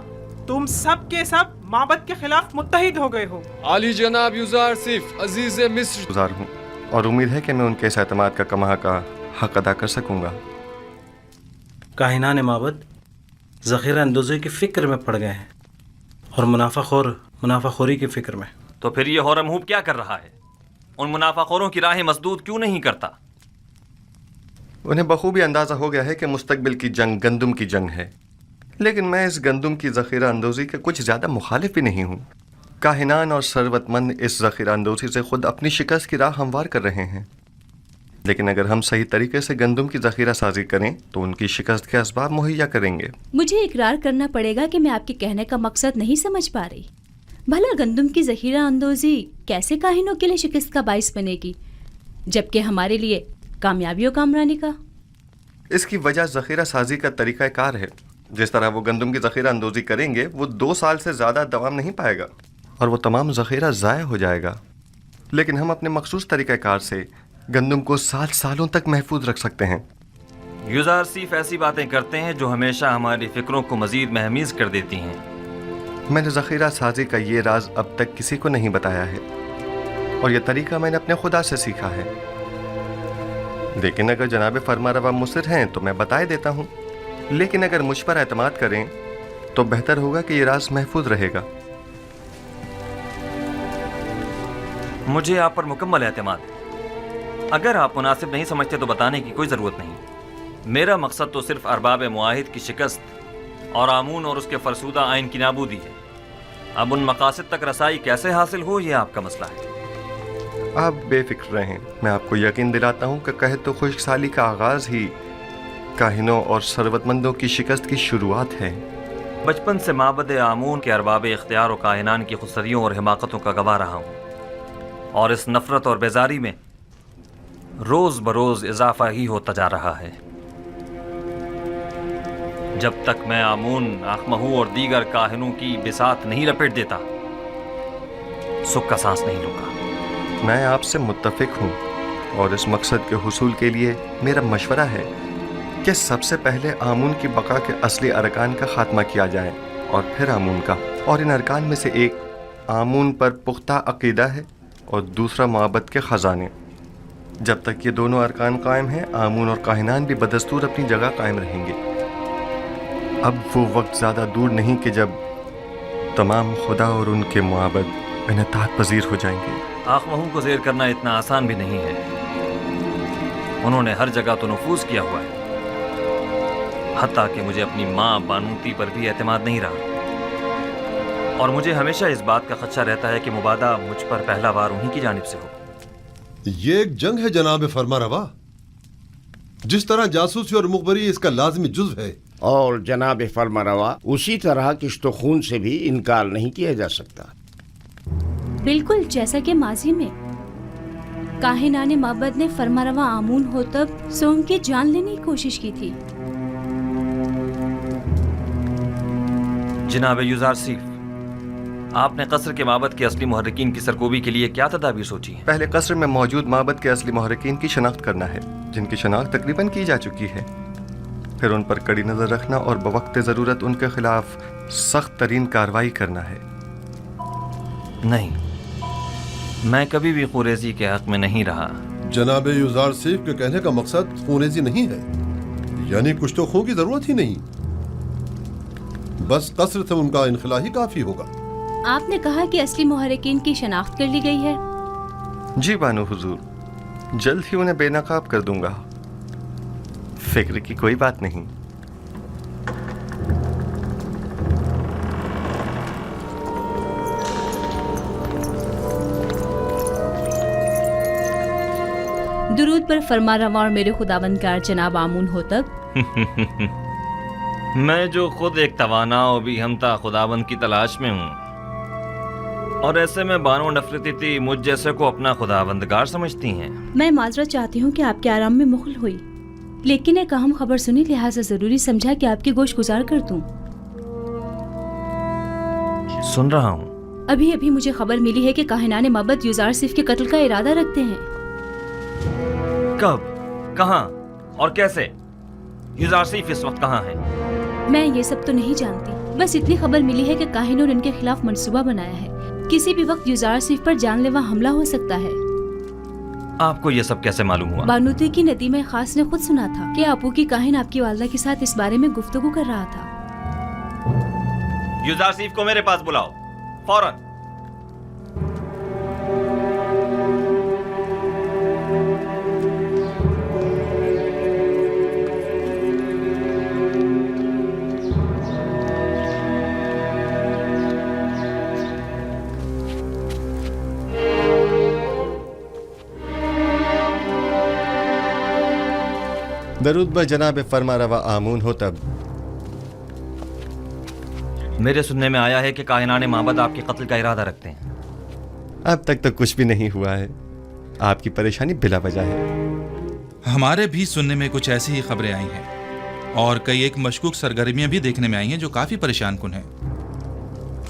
तुम सब के सब माबद के खिलाफ मुत्तहिद हो गए हो। आली जनाब यूज़ार सिर्फ अजीज मिस्र गुजार हूँ और उम्मीद है कि मैं उनके इस एतमाद का कमा का हक अदा कर सकूंगा। काहिनान माबद ज़ख़ीरा अंदोज़ी की फ़िक्र में पड़ गए हैं और मुनाफाखोरी की फ़िक्र में। तो फिर ये होरम हूब क्या कर रहा है? उन मुनाफाखोरों की राहें मसदूद क्यों नहीं करता? उन्हें बखूबी अंदाज़ा हो गया है कि मुस्तकबिल की जंग गंदम की जंग है, लेकिन मैं इस गंदम की ज़ख़ीरा अंदोज़ी के कुछ ज़्यादा मुखालिफ भी नहीं हूँ। काहिनान और सरवतमंद इस ज़ख़ीरा अंदोज़ी से खुद अपनी शिकस्त की राह हमवार कर रहे हैं, लेकिन अगर हम सही तरीके से गंदम की ज़ख़ीरा साजी करें तो उनकी शिकस्त के असबाब मुहैया करेंगे। मुझे इकरार करना पड़ेगा कि मैं आपके कहने का मकसद नहीं समझ पा रही। भला गंदम की ज़ख़ीरा अंदोज़ी कैसे काहिनों के लिए शिकस्त का बाइस बनेगी, जबकि हमारे लिए कामयाबी और कामरानी का? इसकी वजह ज़ख़ीरा साजी का तरीक़ा कार है। जिस तरह वो गंदम की ज़ख़ीरा अंदोज़ी करेंगे वो 2 साल से ज़्यादा दवाम नहीं पाएगा और वो तमाम ज़ख़ीरा ज़ाय हो जाएगा, लेकिन हम अपने मखसूस तरीक़ा कार से गंदम को सालों तक महफूज रख सकते हैं। यूज़ार सिर्फ ऐसी बातें करते हैं जो हमेशा हमारी फ़िक्रों को मज़ीद महमीज़ कर देती हैं। मैंने ज़ख़ीरा साजी का ये राज अब तक किसी को नहीं बताया है और यह तरीका मैंने अपने खुदा से सीखा है, लेकिन अगर जनाब फरमारवा मुसिर हैं तो मैं बताए देता हूँ। लेकिन अगर मुझ पर एतमाद करें तो बेहतर होगा कि ये राज महफूज रहेगा। मुझे आप पर मुकम्मल एतमाद है। अगर आप मुनासिब नहीं समझते तो बताने की कोई ज़रूरत नहीं। मेरा मकसद तो सिर्फ अरबाब मुआहिद की शिकस्त और आमून और उसके फरसूदा आइन की नाबूदी है। अब उन मकासद तक रसाई कैसे हासिल हो ये आपका मसला है। आप बेफिक्र रहें, मैं आपको यकीन दिलाता हूँ कि कहे तो खुशहाली का आगाज़ ही काहिनों और सरवतमंदों की शिकस्त की शुरुआत है। बचपन से माबद आमून के अरबाब इख्तियार और काहिनान की खुसरियों और हिमाकतों का गवाह रहा हूँ और इस नफ़रत और बेजारी में रोज़ बरोज़ इजाफा ही होता जा रहा है। जब तक मैं आमून, आखमहू और दीगर काहिनों की बिसात नहीं लपेट देता सुख का सांस नहीं लूँगा। मैं आपसे मुत्तफिक हूँ और इस मकसद के हुसूल के लिए मेरा मशवरा है कि सबसे पहले आमून की बका के असली अरकान का खात्मा किया जाए और फिर आमून का। और इन अरकान में से एक आमून पर पुख्ता अकीदा है और दूसरा मुआबद के ख़जाने। जब तक ये दोनों अरकान कायम हैं, आमून और काहिनान भी बदस्तूर अपनी जगह कायम रहेंगे। अब वो वक्त ज़्यादा दूर नहीं कि जब तमाम खुदा और उनके मुआबद इन्हतात पजीर हो जाएंगे। आखमहू को ज़ेर करना इतना आसान भी नहीं है। उन्होंने हर जगह तो नफूज किया हुआ है, हत्ता कि मुझे अपनी माँ बानूती पर भी एतमाद नहीं रहा और मुझे हमेशा इस बात का खदशा रहता है कि मुबादा मुझ पर पहला वार उन्हीं की जानिब से हो। ये एक जंग है जनाब फरमारवा। जिस तरह जासूसी और मुखबरी इसका लाजमी जुज़्व है, और जनाब फरमारवा उसी तरह किश्तो खून से भी इनकार नहीं किया जा सकता। बिल्कुल जैसा कि माजी में काहिनाने माबद ने फरमारवा आमून होतब सोम की जान लेने की कोशिश की थी। जनाब यूज़ार सिर्फ, आपने कसर के माबद के असली मुहर्रिकीन की सरकोबी के लिए क्या तदाबीर सोची है? पहले कसर में मौजूद माबद के असली मुहर्रिकीन की शनाख्त करना है, जिनकी शनाख्त तकरीबन की जा चुकी है। फिर उन पर कड़ी नज़र रखना और बवक्त ज़रूरत उनके खिलाफ सख्त तरीन कार्रवाई करना है। नहीं, मैं कभी भी खुरेजी के हक में नहीं रहा। जनाब यूज़ार सिर्फ के कहने का मकसद खूनेजी नहीं है, यानी कुछ तो खून की जरूरत ही नहीं, बस कसर से उनका इनखला ही काफी होगा। आपने कहा कि असली मुहर्रिकीन की शनाख्त कर ली गई है। जी बानो हुजूर, जल्द ही उन्हें बेनकाब कर दूंगा, फिक्र की कोई बात नहीं। दुरूद पर फरमारवा और मेरे खुदावंदगार जनाब आमून होतब। मैं जो खुद एक तवाना और भी हमता खुदाबंद की तलाश में हूँ, और ऐसे में बानो नफरती मुझ जैसे को अपना खुदाबंदगार समझती हैं। मैं माजरत चाहती हूँ कि आपके आराम में मुखल हुई, लेकिन एक अहम खबर सुनी, लिहाजा जरूरी समझा कि आपकी गोश्त गुजार कर दूं। सुन रहा हूँ। अभी अभी मुझे खबर मिली है कि काहिनाने माबद यूज़ार सिर्फ के कत्ल का इरादा रखते हैं। कब, कहाँ और कैसे? यूज़ार सिर्फ इस वक्त कहाँ है? मैं ये सब तो नहीं जानती, बस इतनी खबर मिली है कि काहिनों ने उनके खिलाफ मंसूबा बनाया है। किसी भी वक्त युजार सिफ पर जानलेवा हमला हो सकता है। आपको ये सब कैसे मालूम हुआ? बानूती की नदीमा खास ने खुद सुना था कि आपू की काहिन आपकी वालदा के साथ इस बारे में गुफ्तगू कर रहा था। युजार सिफ को मेरे पास बुलाओ फौरन। दरूद ब जनाब फरमा रवा आमून हो तब। मेरे सुनने में आया है कि काहिनाने माबद आपके कत्ल का इरादा रखते हैं। अब तक तो कुछ भी नहीं हुआ है। आपकी परेशानी बिला वजह है। हमारे भी सुनने में कुछ ऐसी ही खबरें आई हैं और कई एक मशकूक सरगर्मियां भी देखने में आई हैं जो काफी परेशान कुन हैं।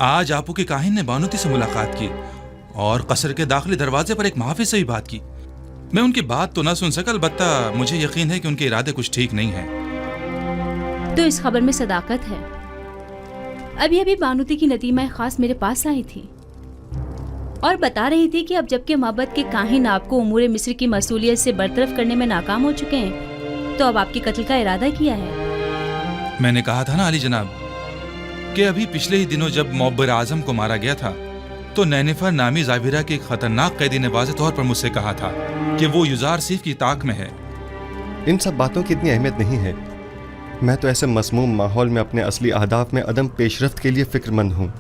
आज आपू के काहिन ने बानूती से मुलाकात की और कसर के दाखिली दरवाजे पर एक मुहाफिज से भी बात की। मैं उनकी बात तो ना सुन सका, अलबत्ता मुझे यकीन है कि उनके इरादे कुछ ठीक नहीं हैं। तो इस खबर में सदाकत है। अभी अभी बानूती की नदीमा खास मेरे पास आई थी और बता रही थी कि अब जबकि माबद के काहिन आपको उमूर मिस्र की मसूलियत से बरतरफ करने में नाकाम हो चुके हैं, तो अब आपके कत्ल का इरादा किया है। मैंने कहा था ना अली जनाब कि अभी पिछले ही दिनों जब मुअब्बिर आजम को मारा गया था तो नैनिफर नामी जाबिरा के एक खतरनाक कैदी ने वाज़ेह तौर पर मुझसे कहा था कि वो युजार सिफ की ताक में है। इन सब बातों की इतनी अहमियत नहीं है। मैं तो ऐसे मसमूम माहौल में अपने असली अहदाफ में अदम पेशरफ्त के लिए फिक्रमंद हूँ।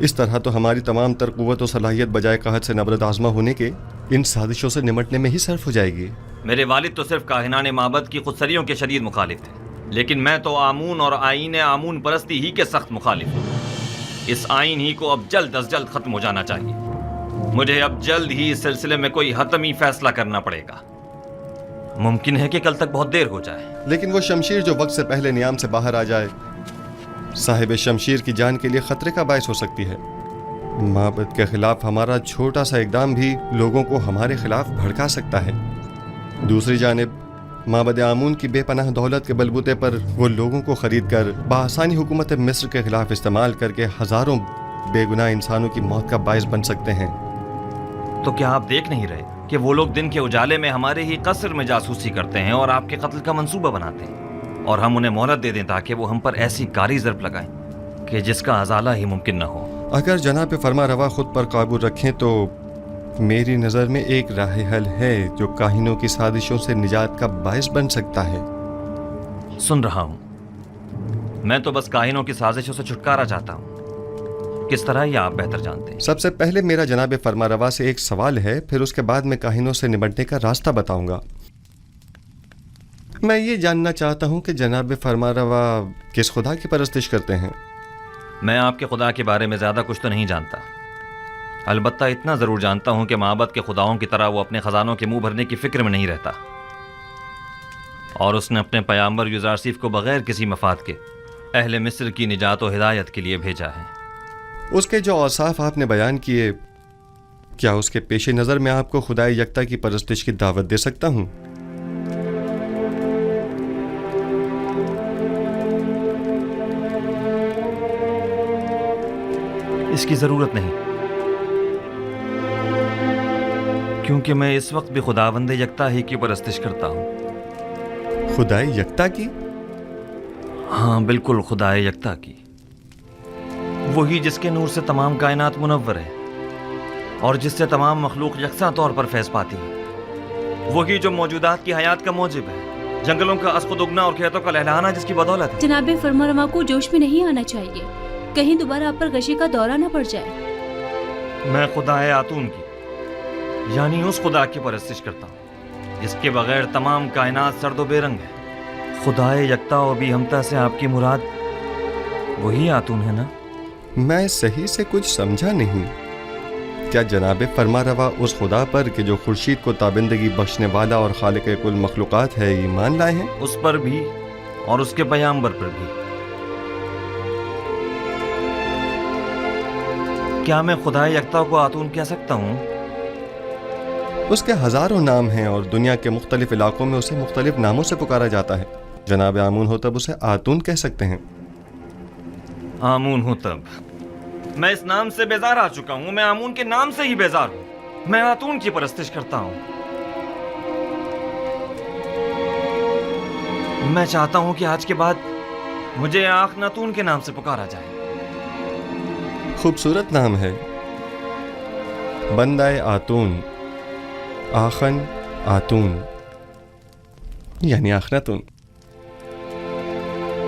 इस तरह तो हमारी तमाम तर क़ुव्वत और सलाहियत बजाय कहत से नबरद आज़मा होने के इन साजिशों से निमटने में ही सर्फ हो जाएगी। मेरे वालिद तो सिर्फ काहिनाने माबद की खुदसरियों के शदीद मुखालिफ थे, लेकिन मैं तो आमून और आईन आमून परस्ती ही के सख्त मुखालिफ हूँ। इस आइन ही को अब जल्द अज जल्द खत्म हो जाना चाहिए। मुझे अब जल्द ही इस सिलसिले में कोई हतमी फैसला करना पड़ेगा। मुमकिन है कि कल तक बहुत देर हो जाए, लेकिन वो शमशीर जो वक्त से पहले नियाम से बाहर आ जाए साहिब शमशीर की जान के लिए खतरे का बायस हो सकती है। माबद के खिलाफ हमारा छोटा सा इकदाम भी लोगों को हमारे खिलाफ भड़का सकता है। दूसरी जानिब माबद आमून की बेपनाह दौलत के बलबूते पर वो लोगों को खरीद कर बआसानी हुकूमत मिस्र के खिलाफ इस्तेमाल करके हजारों बेगुनाह इंसानों की मौत का बायस बन सकते हैं। तो क्या आप देख नहीं रहे कि वो लोग दिन के उजाले में हमारे ही कसर में जासूसी करते हैं और आपके कत्ल का मंसूबा बनाते हैं, और हम उन्हें मोहलत दे दें ताकि वो हम पर ऐसी कारी ज़र्ब लगाएं कि जिसका अजाला ही मुमकिन न हो। अगर जनाब फरमा रवा खुद पर काबू रखें तो मेरी नज़र में एक राह हल है जो काहिनों की साजिशों से निजात का बायस बन सकता है। सुन रहा हूँ। मैं तो बस काहिनों की साजिशों से छुटकारा चाहता हूँ। किस तरह ये आप बेहतर जानते हैं। सबसे पहले मेरा जनाब फरमा रवा से एक सवाल है, फिर उसके बाद मैं काहिनों से निपटने का रास्ता बताऊंगा। मैं ये जानना चाहता हूँ कि जनाब फरमा रवा किस खुदा की परस्तिश करते हैं। मैं आपके खुदा के बारे में ज़्यादा कुछ तो नहीं जानता, अलबत्ता इतना ज़रूर जानता हूँ कि माबद के खुदाओं की तरह वो अपने ख़जानों के मुंह भरने की फ़िक्र में नहीं रहता, और उसने अपने पैगंबर युजार सिफ को बग़ैर किसी मफाद के अहले मिस्र की निजात और हिदायत के लिए भेजा है। उसके जो औसाफ आपने बयान किए, क्या उसके पेश नज़र में आपको खुदाई यकता की परस्तिश की दावत दे सकता हूँ? इसकी ज़रूरत नहीं, क्योंकि मैं इस वक्त भी खुदावंद यकता ही की परस्तिश करता हूँ। खुदाई यकता की? हाँ बिल्कुल, खुदाई यकता की, वही जिसके नूर से तमाम कायनात मुनव्वर है और जिससे तमाम मखलूक यकसा तौर पर फैज़ पाती है, वही जो मौजूदात की हयात का मौजिब है, जंगलों का अस्कुद उगना और खेतों का लहलहाना जिसकी बदौलत है। जनाब फरमा को जोश में नहीं आना चाहिए, कहीं दोबारा आप पर गशी का दौरा न पड़ जाए। मैं खुदाए आतून की यानी उस खुदा की परस्तिश करता हूँ जिसके बगैर तमाम कायनात सर्दो बेरंग है। खुदाए यकता और भी हमता से आपकी मुराद वही आतून है ना? मैं सही से कुछ समझा नहीं। क्या जनाब फरमा रवा उस खुदा पर कि जो खुर्शीद को ताबिंदगी बख्शने वाला और खालिक कुल मखलूक़ात है ईमान लाए हैं? उस पर भी और उसके पैगंबर पर भी। क्या मैं खुदाए यकता को आतून कह सकता हूँ? उसके हजारों नाम हैं और दुनिया के मुख्तलिफ इलाकों में उसे मुख्तलिफ नामों से पुकारा जाता है। जनाब आमून हो तब उसे आतून कह सकते हैं। आमून हूं तब। मैं इस नाम से बेजार आ चुका हूं। मैं आमून के नाम से ही बेजार हूं। मैं आतून की परस्तिश करता हूं। मैं चाहता हूं कि आज के बाद मुझे आखनातून के नाम से पुकारा जाए। खूबसूरत नाम है, बंदाए आतून, आखन आतून यानी आखनातून।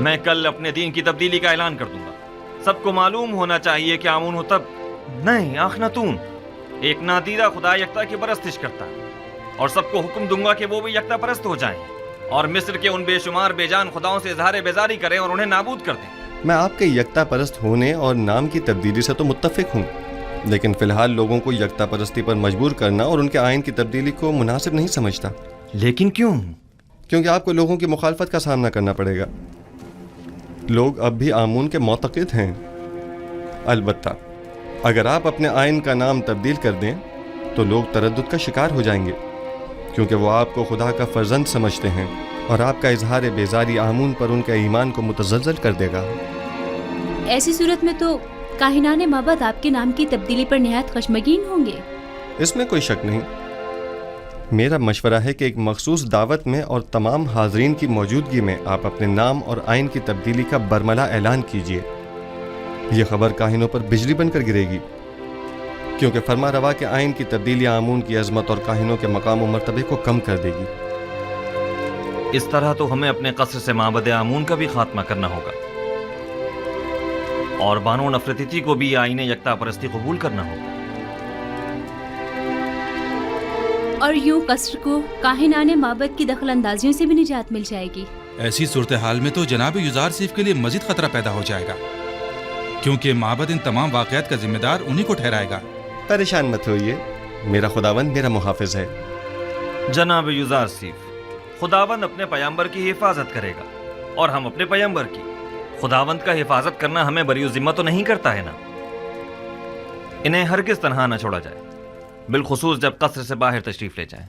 मैं कल अपने दीन की तब्दीली का ऐलान कर दूंगा। सबको मालूम होना चाहिए कि आमून हो तब नहीं, आखनातून एक नादीदा खुदा यकता की परस्तिश करता है, और सबको हुक्म दूंगा कि वो भी यकता परस्त हो जाएं और मिस्र के उन बेशुमार बेजान खुदाओं से इजहार बेजारी करें और उन्हें नाबूद कर दें। मैं आपके यकता परस्त होने और नाम की तब्दीली से तो मुत्तफिक हूँ, लेकिन फिलहाल लोगों को यकता परस्ती पर मजबूर करना और उनके आइन की तब्दीली को मुनासिब नहीं समझता। लेकिन क्यों? क्योंकि आपको लोगों की मुखालफत का सामना करना पड़ेगा। लोग अब भी आमून के मोतक़िद हैं। अलबत्ता अगर आप अपने आइन का नाम तब्दील कर दें तो लोग तरद्दुद का शिकार हो जाएंगे, क्योंकि वो आपको खुदा का फर्जंद समझते हैं और आपका इजहार बेजारी आमून पर उनके ईमान को मुतज़्ज़ल कर देगा। ऐसी सूरत में तो काहिनाने माबद आपके नाम की तब्दीली पर निहायत खशमगीन होंगे। इसमें कोई शक नहीं। मेरा मशवरा है कि एक मखसूस दावत में और तमाम हाज़रीन की मौजूदगी में आप अपने नाम और आइन की तब्दीली का बरमला ऐलान कीजिए। ये खबर काहिनों पर बिजली बनकर गिरेगी, क्योंकि फरमा रवा के आइन की तब्दीली आमून की अजमत और काहिनों के मकाम और मर्तबे को कम कर देगी। इस तरह तो हमें अपने कसर से माबद आमून का भी खात्मा करना होगा और बानो नफरती को भी आईने यकता परस्ती कबूल करना होगा। और यूं कसर को काहिनाने माबद की दखल अंदाजियों से भी निजात मिल जाएगी। ऐसी सूरत हाल में तो जनाब युजार सीफ के लिए मजीद खतरा पैदा हो जाएगा, क्योंकि माबद इन तमाम वाक़यात का जिम्मेदार उन्हीं को ठहराएगा। परेशान मत होइए, मेरा खुदावंद मेरा मुहाफिज है। जनाब युजार सीफ, खुदावंद अपने पैगंबर की हिफाजत करेगा और हम अपने पैगंबर की। खुदावंद का हिफाजत करना हमें बरी ज़िम्मा तो नहीं करता है ना। इन्हें हरगिज़ तन्हा न छोड़ा जाए, बिलखुसूस जब कसर से बाहर तशरीफ ले जाएं।